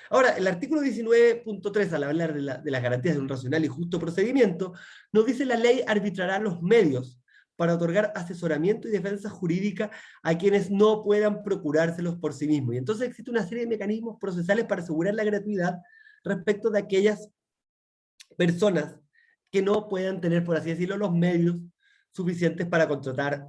Ahora, el artículo 19.3, al hablar de las garantías de un racional y justo procedimiento, nos dice la ley arbitrará los medios para otorgar asesoramiento y defensa jurídica a quienes no puedan procurárselos por sí mismos. Y entonces existe una serie de mecanismos procesales para asegurar la gratuidad respecto de aquellas personas que no puedan tener, por así decirlo, los medios suficientes para contratar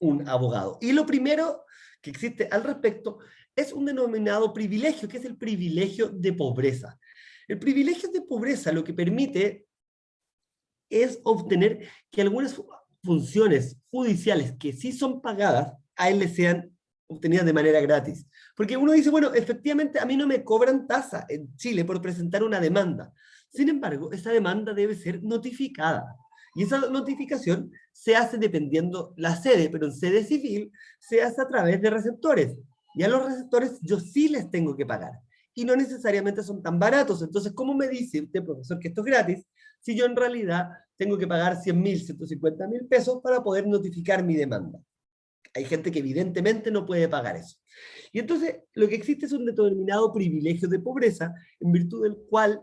un abogado. Y lo primero que existe al respecto es un denominado privilegio, que es el privilegio de pobreza. El privilegio de pobreza lo que permite es obtener que algunas funciones judiciales que sí son pagadas, a él le sean obtenidas de manera gratis. Porque uno dice, bueno, efectivamente a mí no me cobran tasa en Chile por presentar una demanda. Sin embargo, esa demanda debe ser notificada. Y esa notificación se hace dependiendo la sede, pero en sede civil se hace a través de receptores. Y a los receptores yo sí les tengo que pagar. Y no necesariamente son tan baratos. Entonces, ¿cómo me dice usted, profesor, que esto es gratis, si yo en realidad tengo que pagar 100.000, 150.000 pesos para poder notificar mi demanda? Hay gente que evidentemente no puede pagar eso. Y entonces, lo que existe es un determinado privilegio de pobreza, en virtud del cual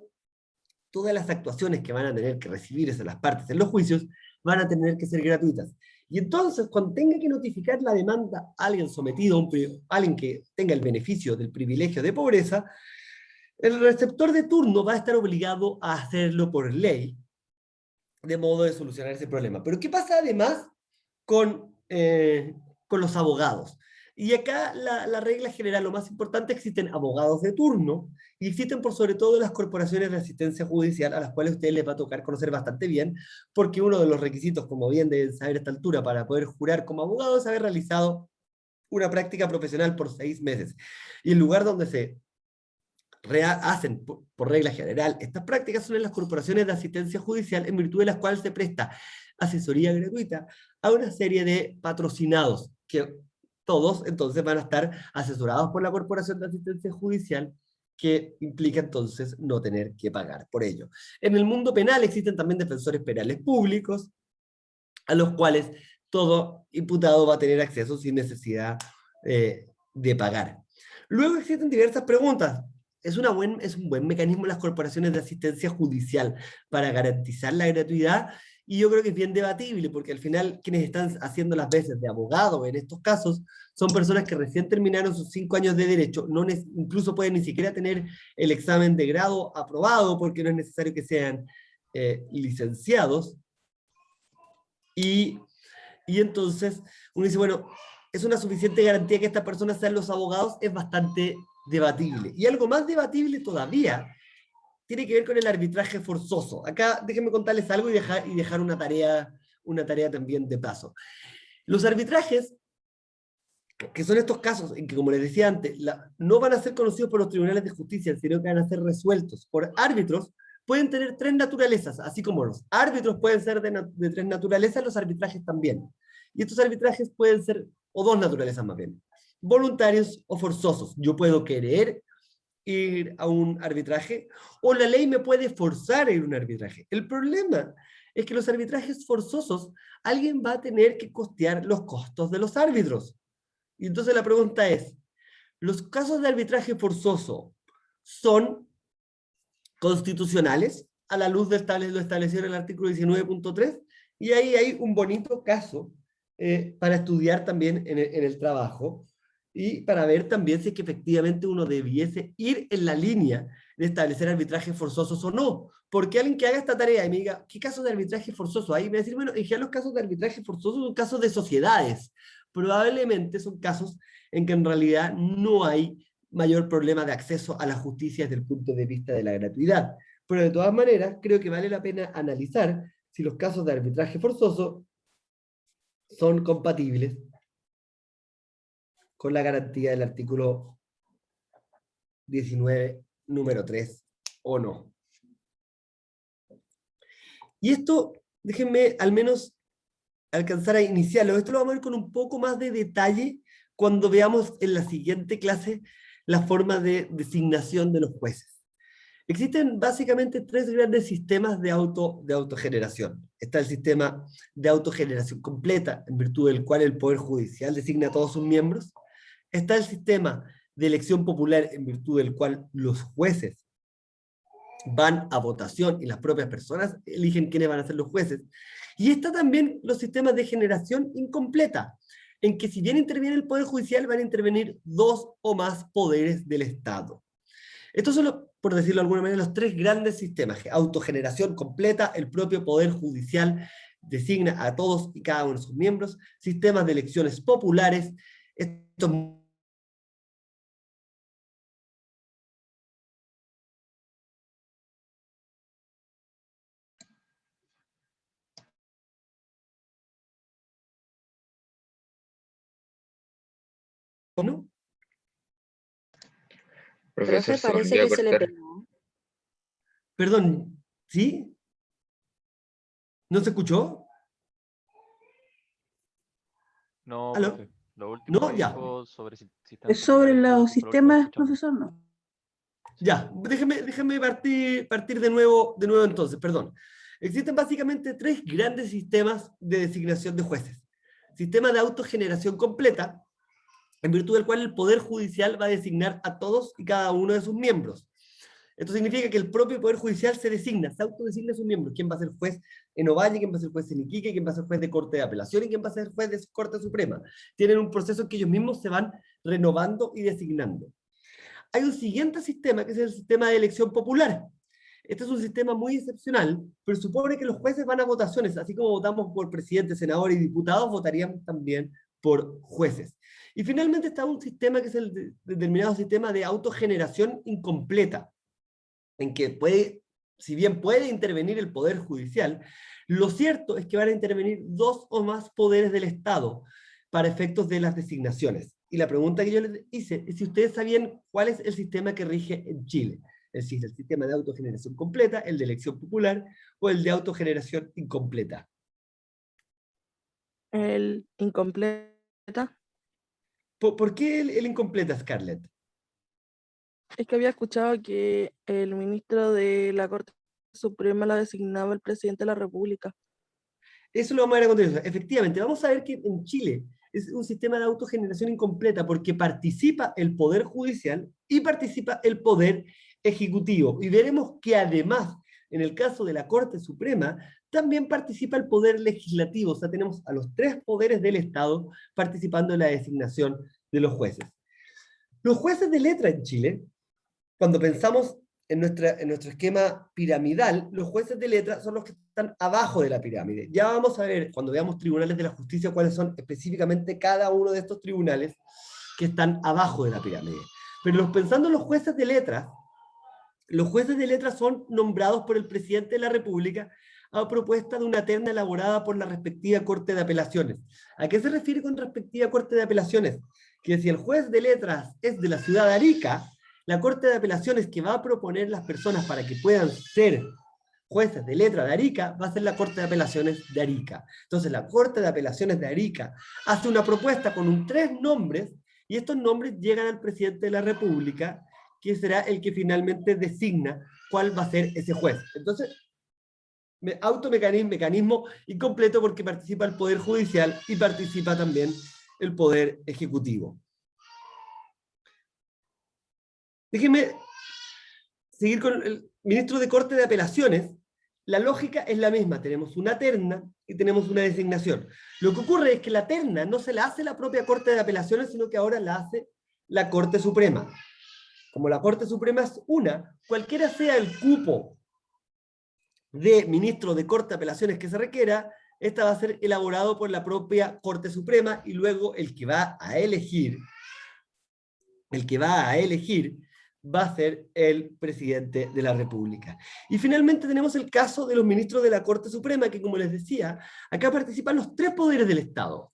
todas las actuaciones que van a tener que recibirse las partes en los juicios van a tener que ser gratuitas. Y entonces, cuando tenga que notificar la demanda a alguien sometido, a alguien que tenga el beneficio del privilegio de pobreza, el receptor de turno va a estar obligado a hacerlo por ley, de modo de solucionar ese problema. Pero ¿qué pasa además con los abogados? Y acá la regla general, lo más importante, existen abogados de turno, y existen por sobre todo las corporaciones de asistencia judicial, a las cuales a ustedes les va a tocar conocer bastante bien, porque uno de los requisitos, como bien deben saber a esta altura, para poder jurar como abogado es haber realizado una práctica profesional por 6 meses. Y el lugar donde se hacen por regla general estas prácticas son en las corporaciones de asistencia judicial, en virtud de las cuales se presta asesoría gratuita a una serie de patrocinados, que todos entonces van a estar asesorados por la corporación de asistencia judicial, que implica entonces no tener que pagar por ello. En el mundo penal existen también defensores penales públicos, a los cuales todo imputado va a tener acceso sin necesidad de pagar. Luego existen diversas preguntas. es un buen mecanismo las corporaciones de asistencia judicial para garantizar la gratuidad, y yo creo que es bien debatible, porque al final quienes están haciendo las veces de abogado en estos casos son personas que recién terminaron sus 5 años de derecho, incluso pueden ni siquiera tener el examen de grado aprobado, porque no es necesario que sean licenciados, y entonces uno dice, bueno, ¿es una suficiente garantía que estas personas sean los abogados? Es bastante debatible. Y algo más debatible todavía tiene que ver con el arbitraje forzoso. Acá déjenme contarles algo y dejar una tarea también de paso. Los arbitrajes, que son estos casos en que, como les decía antes, no van a ser conocidos por los tribunales de justicia, sino que van a ser resueltos por árbitros, pueden tener 3 naturalezas, así como los árbitros pueden ser de 3 naturalezas, los arbitrajes también. Y estos arbitrajes pueden ser, o 2 naturalezas más bien, voluntarios o forzosos. Yo puedo querer ir a un arbitraje, o la ley me puede forzar a ir a un arbitraje. El problema es que los arbitrajes forzosos, alguien va a tener que costear los costos de los árbitros. Y entonces la pregunta es, ¿los casos de arbitraje forzoso son constitucionales a la luz de lo establecido en el artículo 19.3? Y ahí hay un bonito caso para estudiar también en el trabajo, y para ver también si es que efectivamente uno debiese ir en la línea de establecer arbitrajes forzosos o no. Porque alguien que haga esta tarea y me diga, ¿qué casos de arbitraje forzoso hay? Me va a decir, bueno, en general los casos de arbitraje forzoso son casos de sociedades. Probablemente son casos en que en realidad no hay mayor problema de acceso a la justicia desde el punto de vista de la gratuidad. Pero de todas maneras, creo que vale la pena analizar si los casos de arbitraje forzoso son compatibles con la garantía del artículo 19, número 3, o no. Y esto, déjenme al menos alcanzar a iniciarlo. Esto lo vamos a ver con un poco más de detalle cuando veamos en la siguiente clase la forma de designación de los jueces. Existen básicamente 3 grandes sistemas de autogeneración. Está el sistema de autogeneración completa, en virtud del cual el Poder Judicial designa a todos sus miembros. Está el sistema de elección popular, en virtud del cual los jueces van a votación y las propias personas eligen quiénes van a ser los jueces. Y está también los sistemas de generación incompleta, en que si bien interviene el Poder Judicial, van a intervenir 2 o más poderes del Estado. Estos son, por decirlo de alguna manera, los 3 grandes sistemas. Autogeneración completa, el propio Poder Judicial designa a todos y cada uno de sus miembros. Sistemas de elecciones populares. Estos ¿no? Profe, parece que se le pegó. Perdón, ¿sí? ¿No se escuchó? No, ¿Aló? profe. Lo último No, que ya. dijo sobre sistemas Es sobre populares, los fue lo último que sistemas, escuchamos. profesor, no. Ya, déjeme partir de nuevo entonces, perdón. Existen básicamente 3 grandes sistemas de designación de jueces. Sistema de autogeneración completa, en virtud del cual el Poder Judicial va a designar a todos y cada uno de sus miembros. Esto significa que el propio Poder Judicial se autodesigna a sus miembros. ¿Quién va a ser juez en Ovalle? ¿Quién va a ser juez en Iquique? ¿Quién va a ser juez de Corte de Apelación? ¿Y quién va a ser juez de Corte Suprema? Tienen un proceso en que ellos mismos se van renovando y designando. Hay un siguiente sistema, que es el sistema de elección popular. Este es un sistema muy excepcional, pero supone que los jueces van a votaciones, así como votamos por presidente, senador y diputados, votaríamos también por jueces. Y finalmente está un sistema que es el determinado sistema de autogeneración incompleta, en que si bien puede intervenir el Poder Judicial, lo cierto es que van a intervenir 2 o más poderes del Estado para efectos de las designaciones. Y la pregunta que yo les hice es si ustedes sabían cuál es el sistema que rige en Chile. Es decir, el sistema de autogeneración completa, el de elección popular o el de autogeneración incompleta. El incompleta. ¿Por qué el incompleta, Scarlett? Es que había escuchado que el ministro de la Corte Suprema la designaba el presidente de la República. Eso lo vamos a ver a continuación. Efectivamente, vamos a ver que en Chile es un sistema de autogeneración incompleta porque participa el Poder Judicial y participa el Poder Ejecutivo. Y veremos que además, en el caso de la Corte Suprema, también participa el Poder Legislativo. O sea, tenemos a los tres poderes del Estado participando en la designación de los jueces. Los jueces de letra en Chile, cuando pensamos en nuestro esquema piramidal, los jueces de letra son los que están abajo de la pirámide. Ya vamos a ver, cuando veamos tribunales de la justicia, cuáles son específicamente cada uno de estos tribunales que están abajo de la pirámide. Pero pensando en los jueces de letras son nombrados por el presidente de la República a propuesta de una terna elaborada por la respectiva Corte de Apelaciones. ¿A qué se refiere con respectiva Corte de Apelaciones? Que si el juez de letras es de la ciudad de Arica, la Corte de Apelaciones que va a proponer las personas para que puedan ser jueces de letra de Arica va a ser la Corte de Apelaciones de Arica. Entonces la Corte de Apelaciones de Arica hace una propuesta con 3 nombres y estos nombres llegan al presidente de la República, que será el que finalmente designa cuál va a ser ese juez. Entonces, mecanismo incompleto porque participa el Poder Judicial y participa también el Poder Ejecutivo. Déjenme seguir con el ministro de Corte de Apelaciones. La lógica es la misma, tenemos una terna y tenemos una designación. Lo que ocurre es que la terna no se la hace la propia Corte de Apelaciones, sino que ahora la hace la Corte Suprema. Como la Corte Suprema es una, cualquiera sea el cupo de ministro de Corte de Apelaciones que se requiera, esta va a ser elaborado por la propia Corte Suprema y luego el que va a elegir va a ser el presidente de la República. Y finalmente tenemos el caso de los ministros de la Corte Suprema, que como les decía, acá participan los 3 poderes del Estado.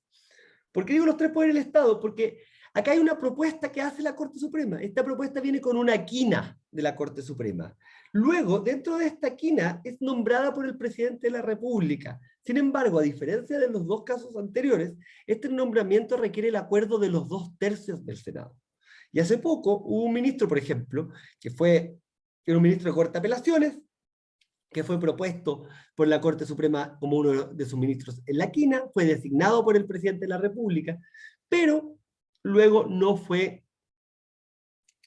¿Por qué digo los 3 poderes del Estado? Porque acá hay una propuesta que hace la Corte Suprema. Esta propuesta viene con una quina de la Corte Suprema. Luego, dentro de esta quina, es nombrada por el presidente de la República. Sin embargo, a diferencia de los 2 casos anteriores, este nombramiento requiere el acuerdo de los 2/3 del Senado. Y hace poco hubo un ministro, por ejemplo, que era un ministro de Corte de Apelaciones, que fue propuesto por la Corte Suprema como uno de sus ministros en la quina, fue designado por el presidente de la República, pero luego no fue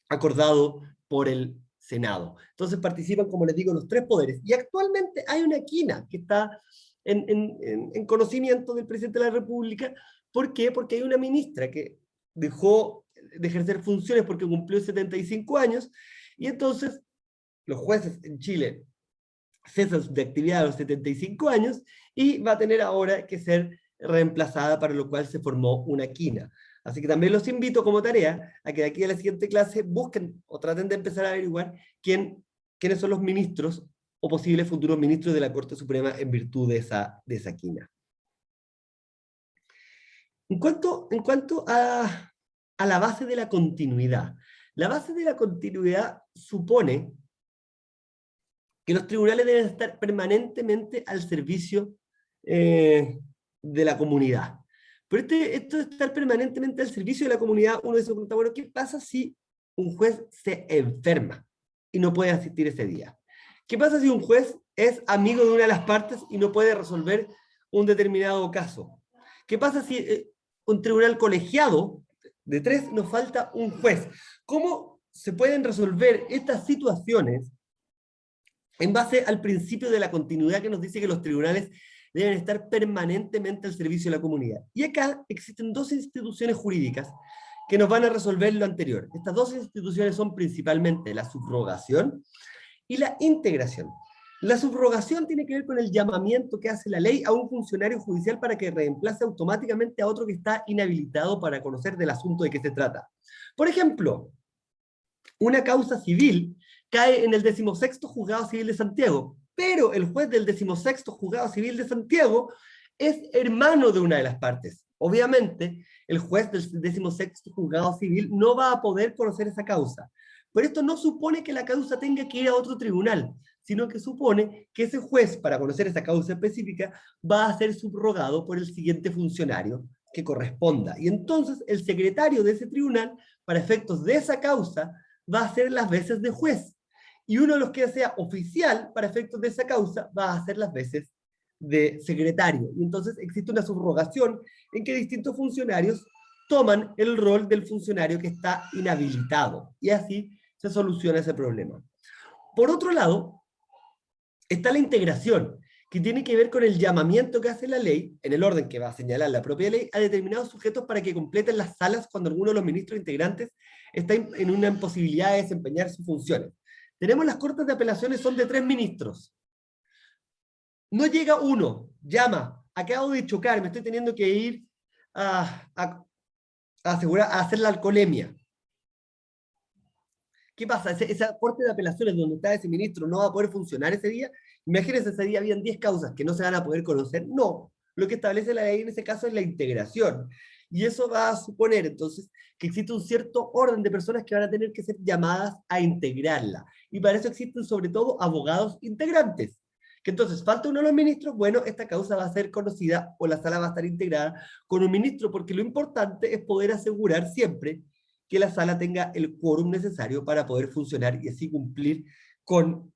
acordado por el Senado. Entonces participan, como les digo, los 3 poderes. Y actualmente hay una quina que está en conocimiento del presidente de la República. ¿Por qué? Porque hay una ministra que dejó de ejercer funciones porque cumplió 75 años, y entonces los jueces en Chile cesan de actividad a los 75 años, y va a tener ahora que ser reemplazada, para lo cual se formó una quina. Así que también los invito como tarea a que de aquí a la siguiente clase busquen o traten de empezar a averiguar quiénes son los ministros o posibles futuros ministros de la Corte Suprema en virtud de esa quina. En cuanto a la base de la continuidad. La base de la continuidad supone que los tribunales deben estar permanentemente al servicio de la comunidad. Pero esto de estar permanentemente al servicio de la comunidad, uno se pregunta, bueno, ¿qué pasa si un juez se enferma y no puede asistir ese día? ¿Qué pasa si un juez es amigo de una de las partes y no puede resolver un determinado caso? ¿Qué pasa si un tribunal colegiado de 3 nos falta un juez? ¿Cómo se pueden resolver estas situaciones en base al principio de la continuidad que nos dice que los tribunales deben estar permanentemente al servicio de la comunidad? Y acá existen 2 instituciones jurídicas que nos van a resolver lo anterior. Estas 2 instituciones son principalmente la subrogación y la integración. La subrogación tiene que ver con el llamamiento que hace la ley a un funcionario judicial para que reemplace automáticamente a otro que está inhabilitado para conocer del asunto de qué se trata. Por ejemplo, una causa civil cae en el 16º Juzgado Civil de Santiago, pero el juez del 16º Juzgado Civil de Santiago es hermano de una de las partes. Obviamente, el juez del 16º Juzgado Civil no va a poder conocer esa causa. Pero esto no supone que la causa tenga que ir a otro tribunal, sino que supone que ese juez, para conocer esa causa específica, va a ser subrogado por el siguiente funcionario que corresponda. Y entonces el secretario de ese tribunal, para efectos de esa causa, va a hacer las veces de juez. Y uno de los que sea oficial, para efectos de esa causa, va a hacer las veces de secretario. Y entonces existe una subrogación en que distintos funcionarios toman el rol del funcionario que está inhabilitado. Y así se soluciona ese problema. Por otro lado, está la integración, que tiene que ver con el llamamiento que hace la ley, en el orden que va a señalar la propia ley, a determinados sujetos para que completen las salas cuando alguno de los ministros integrantes está en una imposibilidad de desempeñar sus funciones. Tenemos las cortes de apelaciones, son de 3 ministros. No llega uno, llama, acabo de chocar, me estoy teniendo que ir a hacer la alcoholemia. ¿Qué pasa? Esa corte de apelaciones donde está ese ministro no va a poder funcionar ese día. Imagínense, ese día habían 10 causas que no se van a poder conocer. No, lo que establece la ley en ese caso es la integración. Y eso va a suponer, entonces, que existe un cierto orden de personas que van a tener que ser llamadas a integrarla. Y para eso existen sobre todo abogados integrantes. Que entonces, falta uno de los ministros, bueno, esta causa va a ser conocida o la sala va a estar integrada con un ministro, porque lo importante es poder asegurar siempre que la sala tenga el quórum necesario para poder funcionar y así cumplir con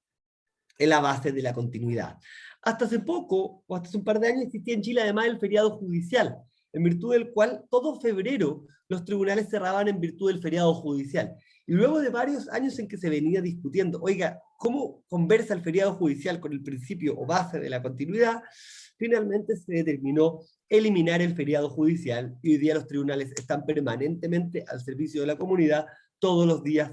la base de la continuidad. Hasta hace poco, o hasta hace un par de años, existía en Chile además el feriado judicial, en virtud del cual todo febrero los tribunales cerraban en virtud del feriado judicial. Y luego de varios años en que se venía discutiendo, oiga, ¿cómo conversa el feriado judicial con el principio o base de la continuidad? Finalmente se determinó eliminar el feriado judicial y hoy día los tribunales están permanentemente al servicio de la comunidad todos los días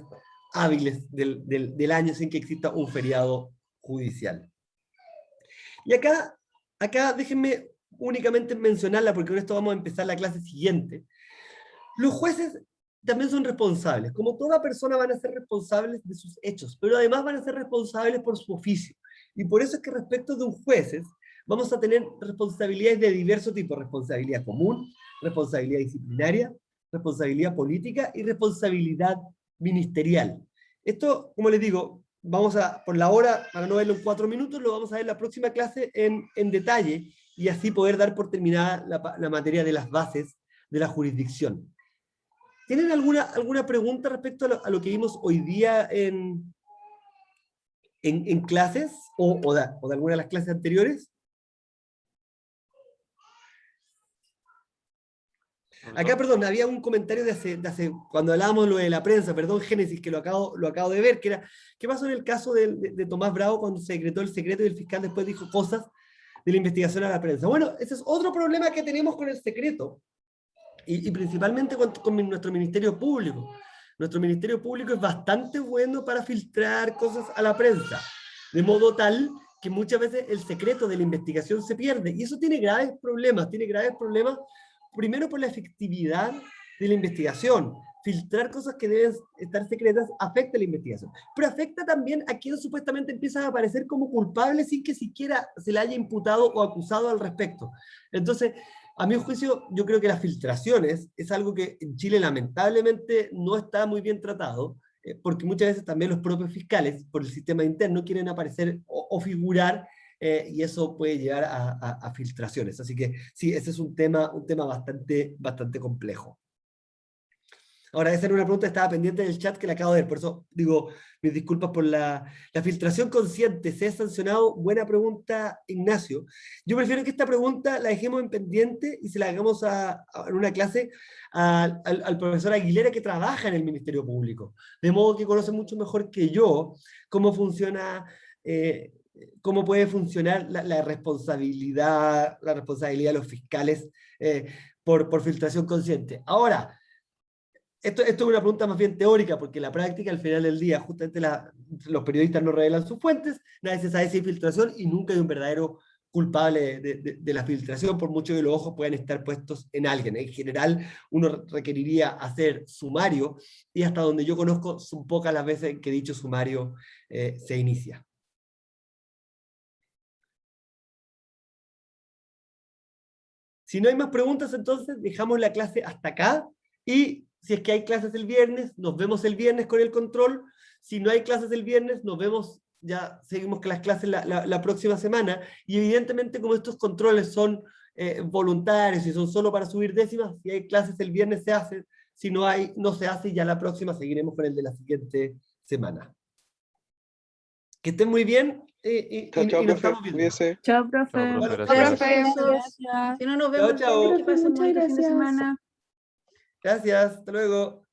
hábiles del año sin que exista un feriado judicial. Y acá déjenme únicamente mencionarla porque con esto vamos a empezar la clase siguiente. Los jueces también son responsables. Como toda persona van a ser responsables de sus hechos, pero además van a ser responsables por su oficio. Y por eso es que respecto de un jueces, vamos a tener responsabilidades de diversos tipos: responsabilidad común, responsabilidad disciplinaria, responsabilidad política y responsabilidad ministerial. Esto, como les digo, vamos a, por la hora, para no verlo en 4 minutos, lo vamos a ver en la próxima clase en detalle y así poder dar por terminada la materia de las bases de la jurisdicción. ¿Tienen alguna pregunta respecto a lo que vimos hoy día en clases o de alguna de las clases anteriores? Acá, perdón, había un comentario de hace cuando hablábamos lo de la prensa, perdón, Génesis, que lo acabo de ver, que era, ¿qué pasó en el caso de Tomás Bravo cuando se decretó el secreto y el fiscal después dijo cosas de la investigación a la prensa? Bueno, ese es otro problema que tenemos con el secreto, y principalmente con nuestro Ministerio Público. Nuestro Ministerio Público es bastante bueno para filtrar cosas a la prensa, de modo tal que muchas veces el secreto de la investigación se pierde, y eso tiene graves problemas, primero por la efectividad de la investigación. Filtrar cosas que deben estar secretas afecta la investigación, pero afecta también a quien supuestamente empieza a aparecer como culpable sin que siquiera se le haya imputado o acusado al respecto. Entonces, a mi juicio, yo creo que las filtraciones es algo que en Chile lamentablemente no está muy bien tratado, porque muchas veces también los propios fiscales, por el sistema interno, quieren aparecer o figurar, y eso puede llevar a filtraciones. Así que sí, ese es un tema bastante complejo. Ahora, esa era una pregunta que estaba pendiente del chat que la acabo de ver, por eso digo mis disculpas por la filtración consciente. ¿Se ha sancionado? Buena pregunta, Ignacio. Yo prefiero que esta pregunta la dejemos en pendiente y se la hagamos en una clase al profesor Aguilera, que trabaja en el Ministerio Público, de modo que conoce mucho mejor que yo cómo funciona, cómo puede funcionar la responsabilidad de los fiscales por filtración consciente. Ahora, esto es una pregunta más bien teórica, porque la práctica, al final del día, justamente los periodistas no revelan sus fuentes, nadie se sabe si hay filtración y nunca hay un verdadero culpable de la filtración, por mucho que los ojos puedan estar puestos en alguien. En general, uno requeriría hacer sumario, y hasta donde yo conozco, son pocas las veces que dicho sumario se inicia. Si no hay más preguntas, entonces dejamos la clase hasta acá, y si es que hay clases el viernes, nos vemos el viernes con el control. Si no hay clases el viernes, nos vemos, ya seguimos con las clases la próxima semana. Y evidentemente, como estos controles son voluntarios y son solo para subir décimas, si hay clases el viernes se hace, si no hay, no se hace, y ya la próxima seguiremos con el de la siguiente semana. Que estén muy bien y Chao, chao, nos profe. estamos viendo. Cuídese. Chao, profe. Chao, profe, Bueno, gracias. Gracias. Si no nos vemos, chao. que pasen un Muchas bonito fin de gracias. semana. Gracias, hasta luego.